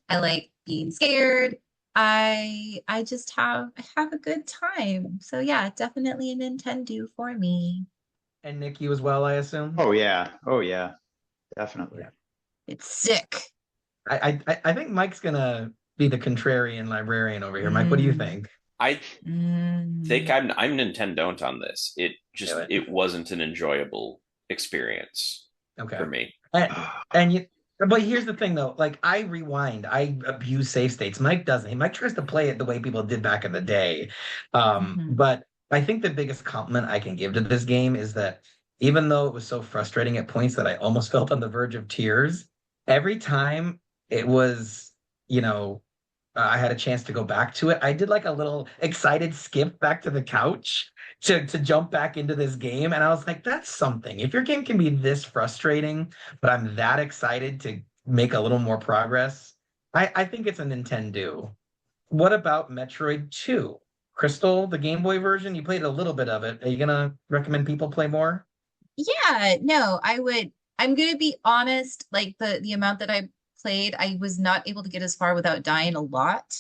I like being scared. I just have a good time. So yeah, definitely a Nintendo for me. And Nick, you as well, I assume? Oh yeah, definitely. It's sick. I think Mike's gonna be the contrarian librarian over here. Mike, what do you think? I think I'm NintenDO'N't on this. It wasn't an enjoyable experience for me. But here's the thing though, like I rewind, I abuse save states. Mike doesn't. Mike tries to play it the way people did back in the day. But I think the biggest compliment I can give to this game is that even though it was so frustrating at points that I almost felt on the verge of tears, every time it was, I had a chance to go back to it, I did like a little excited skip back to the couch to jump back into this game. And I was like, that's something. If your game can be this frustrating, but I'm that excited to make a little more progress, I think it's a Nintendo. What about Metroid 2? Kristal, the Game Boy version, you played a little bit of it. Are you going to recommend people play more? Yeah, no, I would. I'm gonna be honest, like the amount that I played, I was not able to get as far without dying a lot.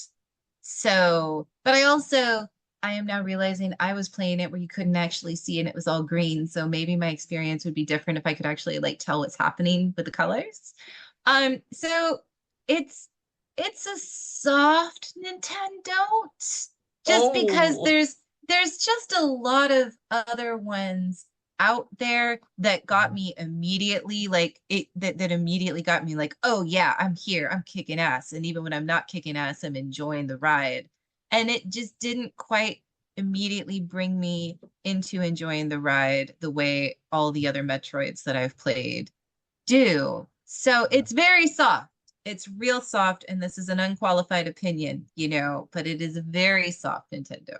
So, but I am now realizing I was playing it where you couldn't actually see and it was all green. So maybe my experience would be different if I could actually like tell what's happening with the colors. So it's a soft Nintendo, just because there's just a lot of other ones out there that got me immediately, like that immediately got me like, oh yeah, I'm here, I'm kicking ass. And even when I'm not kicking ass, I'm enjoying the ride. And it just didn't quite immediately bring me into enjoying the ride the way all the other Metroids that I've played do. So it's very soft. It's real soft, and this is an unqualified opinion, but it is a very soft Nintendo.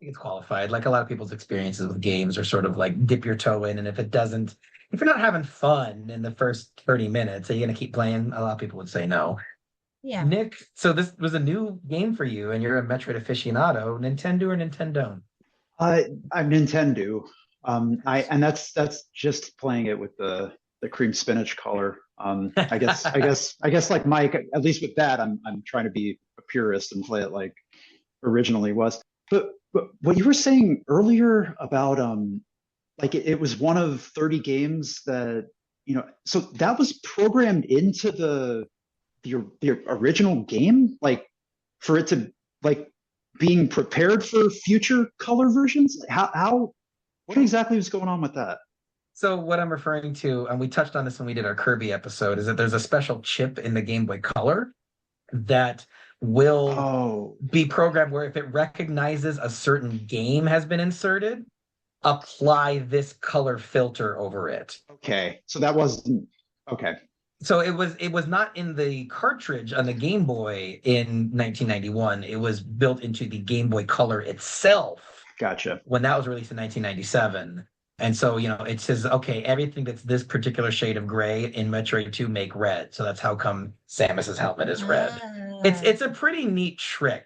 It's qualified. Like a lot of people's experiences with games are sort of like dip your toe in, and if you're not having fun in the first 30 minutes, are you going to keep playing? A lot of people would say no. Yeah. Nick, so this was a new game for you, and you're a Metroid aficionado. Nintendo or NintenDO'N'T? I'm Nintendo. And that's just playing it with the cream spinach color. I guess like Mike, at least with that, I'm trying to be a purist and play it like originally was. But what you were saying earlier about like it was one of 30 games that so that was programmed into the original game, like for it to like being prepared for future color versions. How what exactly was going on with that? So what I'm referring to, and we touched on this when we did our Kirby episode, is that there's a special chip in the Game Boy Color that will Oh, be programmed where if it recognizes a certain game has been inserted, apply this color filter over it. okay. So that wasn't okay. So it was not in the cartridge on the Game Boy in 1991. It was built into the Game Boy Color itself Gotcha. when that was released in 1997. And so, it says, okay, everything that's this particular shade of gray in Metroid 2 make red. So that's how come Samus's helmet is red. It's a pretty neat trick,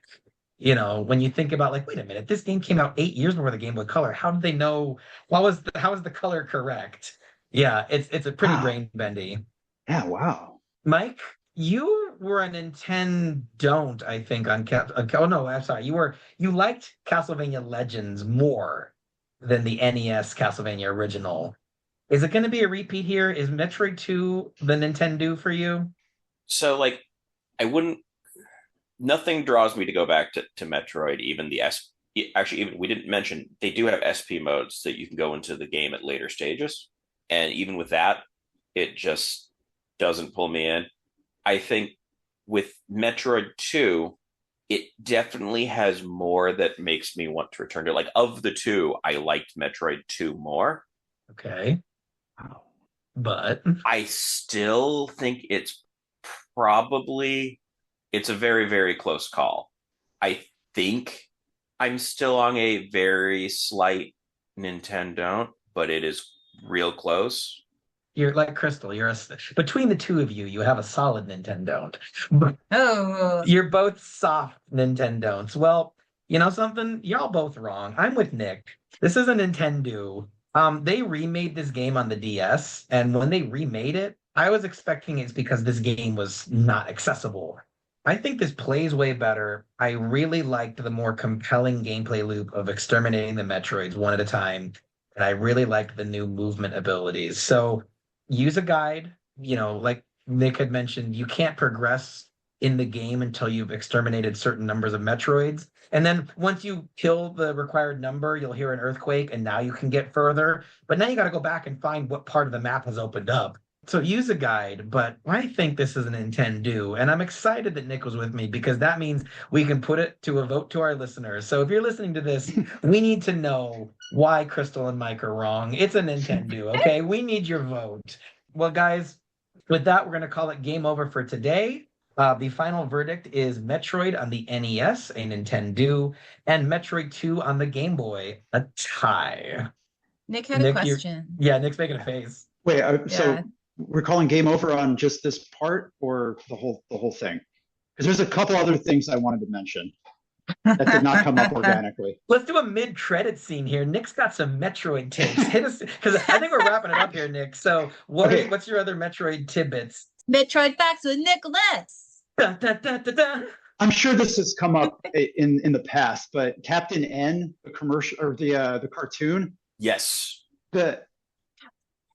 when you think about like, wait a minute, this game came out 8 years before the Game Boy Color. How did they know how is the color correct? Yeah, it's a pretty Wow. brain bendy. Yeah, wow. Mike, you were a NintenDO'N'T, I think, on oh no, I'm sorry. You liked Castlevania Legends more than the NES Castlevania original. Is it going to be a repeat here? Is Metroid 2 the Nintendo for you? So like I wouldn't nothing draws me to go back to Metroid, even the S actually even we didn't mention they do have SP modes that you can go into the game at later stages. And even with that, it just doesn't pull me in. I think with Metroid 2, it definitely has more that makes me want to return to. Like of the two, I liked Metroid 2 more. Okay. Wow. But I still think probably it's a very, very close call. I think I'm still on a very slight Nintendo, but it is real close. you're like Kristal. Between the two of you, you have a solid NintenDO'N'T. Oh, You're both soft NintenDO'N'ts. Well, you know something? Y'all both wrong. I'm with Nick. This is a Nintendo. They remade this game on the DS, and when they remade it, I was expecting it's because this game was not accessible. I think this plays way better. I really liked the more compelling gameplay loop of exterminating the Metroids one at a time, and I really liked the new movement abilities. So use a guide. Like Nick had mentioned, you can't progress in the game until you've exterminated certain numbers of Metroids. And then once you kill the required number, you'll hear an earthquake, and now you can get further. But now you got to go back and find what part of the map has opened up. So use a guide, but I think this is an Nintendo, and I'm excited that Nick was with me because that means we can put it to a vote to our listeners. So if you're listening to this, we need to know why Kristal and Mike are wrong. It's a Nintendo, okay? We need your vote. Well, guys, with that, we're going to call it game over for today. The final verdict is Metroid on the NES, a Nintendo, and Metroid 2 on the Game Boy, a tie. Nick had a question. Yeah, Nick's making a face. Wait, so we're calling game over on just this part or the whole thing? Because there's a couple other things I wanted to mention that did not come up organically. Let's do a mid-credit scene here. Nick's got some Metroid takes. Hit us, because I think we're wrapping it up here, Nick. So what's your other Metroid tidbits? Metroid Facts with Nicholas. Dun, dun, dun, dun, dun. I'm sure this has come up in the past, but Captain N, the commercial or the cartoon, Yes.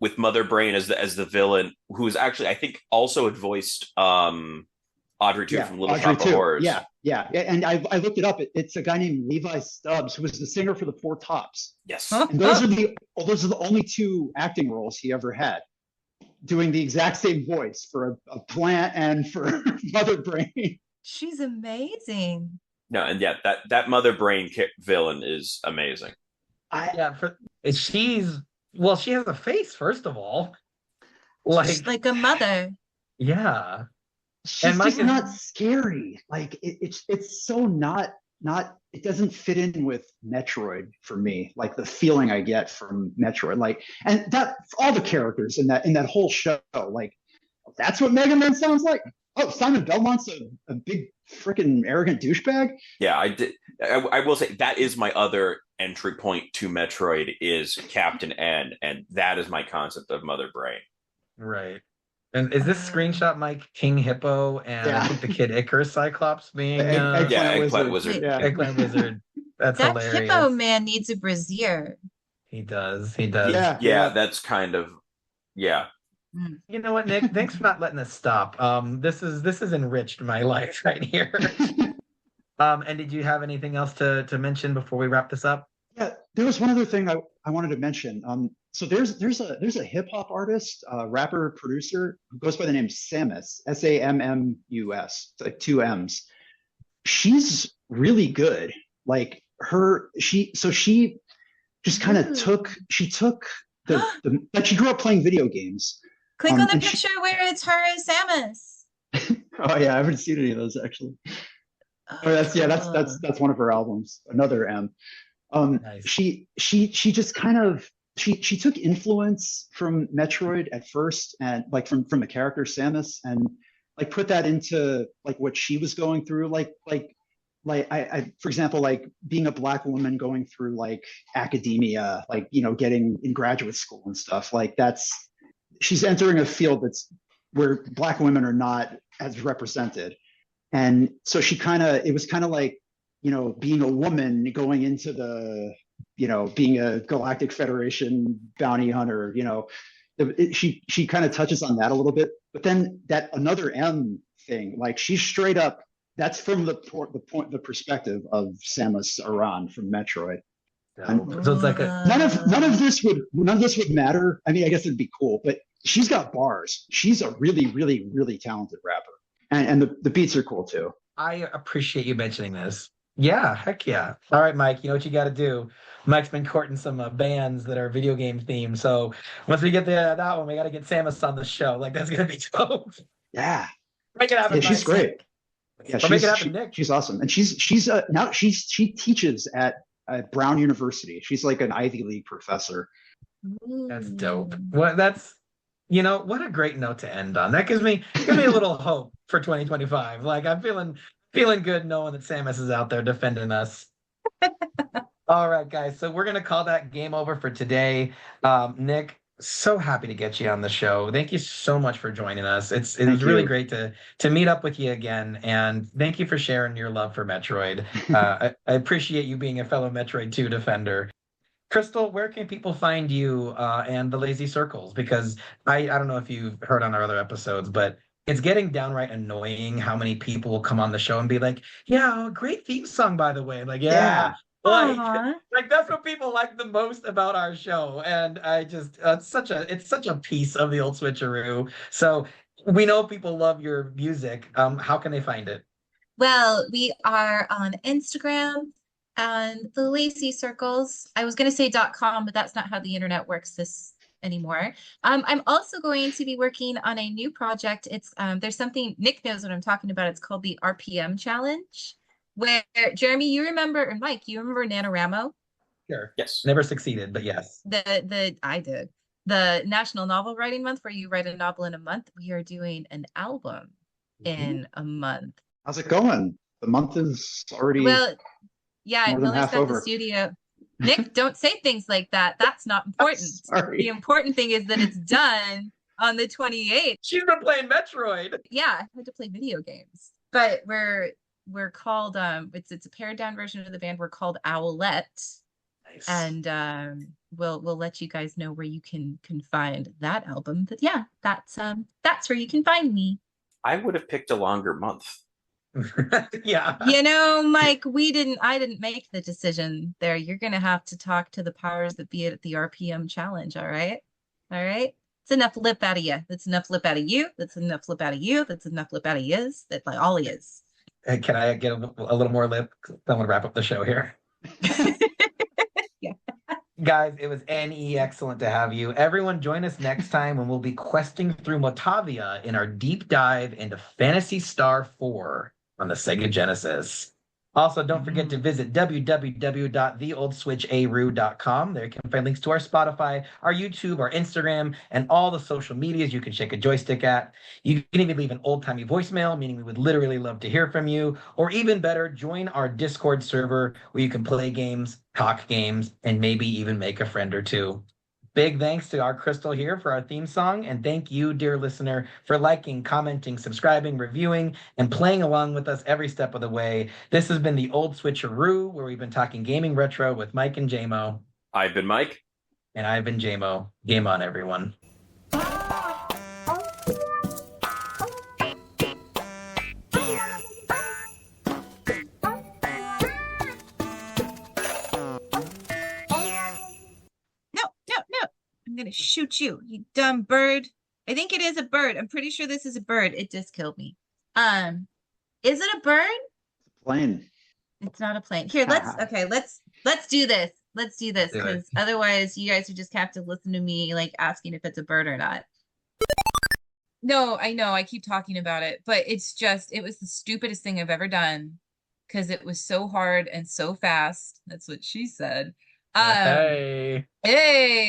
with Mother Brain as the villain, who is actually I think also had voiced Audrey 2 from Little Shop of Horrors. Yeah. And I looked it up. It's a guy named Levi Stubbs, who was the singer for the Four Tops. Yes. And those are the only two acting roles he ever had, doing the exact same voice for a plant and for Mother Brain. She's amazing. No, and yeah, that Mother Brain villain is amazing. She has a face, first of all. She's like a mother. Yeah. She's just not scary. Like it's so not it doesn't fit in with Metroid for me. Like the feeling I get from Metroid. Like, and that all the characters in that whole show, like that's what Mega Man sounds like. Oh, Simon Belmont's a big freaking arrogant douchebag. Yeah, I did. I will say that is my other entry point to Metroid is Captain N, and that is my concept of Mother Brain. Right. And is this screenshot Mike King Hippo and I Yeah. think the kid Icarus Cyclops being Eggplant Yeah, Eggplant Wizard. Wizard. Yeah. Eggplant Wizard? That's That hilarious. hippo man needs a brassiere. He does. He does. Yeah. That's kind of You know what, Nick? Thanks for not letting us stop. This has enriched my life right here. And did you have anything else to mention before we wrap this up? Yeah, there was one other thing I wanted to mention. So there's a hip hop artist, rapper, producer who goes by the name Sammus, Sammus, like two M's. She's really good. Like she just kind of took the like she grew up playing video games. Click on the and picture where it's her as Samus. Oh yeah, I haven't seen any of those actually. Oh, that's one of her albums. Another M. Nice. She just kind of she took influence from Metroid at first, and like from the character Samus, and like put that into like what she was going through, like I for example, like being a Black woman going through like academia, like getting in graduate school and stuff. Like she's entering a field that's where Black women are not as represented. And so it was kind of like, being a woman going into the, being a Galactic Federation bounty hunter, she kind of touches on that a little bit. But then that another M thing, like she's straight up, that's from the perspective of Samus Aran from Metroid. So it's like None of this would matter. I mean, I guess it'd be cool, but she's got bars. She's a really, really, really talented rapper. And the beats are cool too. I appreciate you mentioning this. Yeah, heck yeah. All right, Mike, you know what you got to do. Mike's been courting some bands that are video game themed. So once we get that one, we got to get Samus on the show. Like, that's going to be dope. Yeah. Make it happen. Yeah, she's great. Yeah, make it happen, Nick. She's awesome. And she teaches at Brown University. She's like an Ivy League professor. That's dope. What a great note to end on. That gives me a little hope for 2025. Like I'm feeling good knowing that Samus is out there defending us. All right, guys. So we're gonna call that game over for today. Nick, so happy to get you on the show. Thank you so much for joining us. It was really great to meet up with you again, and thank you for sharing your love for Metroid. I appreciate you being a fellow Metroid II defender. Kristal, where can people find you and the Lazy Circles? Because I don't know if you've heard on our other episodes, but it's getting downright annoying how many people will come on the show and be like, yeah, great theme song, by the way. Like, yeah. Like that's what people like the most about our show. And I just it's such a piece of the old switcheroo. So we know people love your music. How can they find it? Well, we are on Instagram and the Lazy Circles. I was going to say .com, but that's not how the internet works this anymore. I'm also going to be working on a new project. It's there's something Nick knows what I'm talking about. It's called the RPM Challenge, where Jeremy, you remember, and Mike, you remember NaNoWriMo? Sure. Yes. Never succeeded, but yes. I did. The National Novel Writing Month, where you write a novel in a month. We are doing an album in a month. How's it going? The month is already yeah, I released at the studio. Nick, don't say things like that. That's not important. Sorry. The important thing is that it's done on the 28th. She's been playing Metroid. Yeah, I had to play video games. But we're called it's a pared down version of the band. We're called Owlette. Nice. And we'll let you guys know where you can find that album. But yeah, that's where you can find me. I would have picked a longer month. Yeah. Mike, I didn't make the decision there. You're gonna have to talk to the powers that be at the RPM challenge, all right? It's enough lip out of you. That's enough lip out of you. That's enough lip out of you. That's enough lip out of yous. That's like all he is. Hey, can I get a little more lip? I want to wrap up the show here. Yeah. Guys, it was excellent to have you. Everyone join us next time when we'll be questing through Motavia in our deep dive into Phantasy Star 4 on the Sega Genesis. Also, don't forget to visit www.theoldswitcharu.com. There you can find links to our Spotify, our YouTube, our Instagram, and all the social medias you can shake a joystick at. You can even leave an old-timey voicemail, meaning we would literally love to hear from you. Or even better, join our Discord server where you can play games, talk games, and maybe even make a friend or two. Big thanks to our Kristal here for our theme song, and thank you, dear listener, for liking, commenting, subscribing, reviewing, and playing along with us every step of the way. This has been the Old Switcheroo, where we've been talking gaming retro with Mike and Jaymo. I've been Mike. And I've been Jaymo. Game on, everyone. I'm gonna shoot you, you dumb bird. I think it is a bird. I'm pretty sure this is a bird. It just killed me. Is it a bird? Plane. It's not a plane. Here, let's do this. Let's do this, because otherwise you guys would just have to listen to me like asking if it's a bird or not. No, I know I keep talking about it, but it was the stupidest thing I've ever done because it was so hard and so fast. That's what she said. Hey. Hey.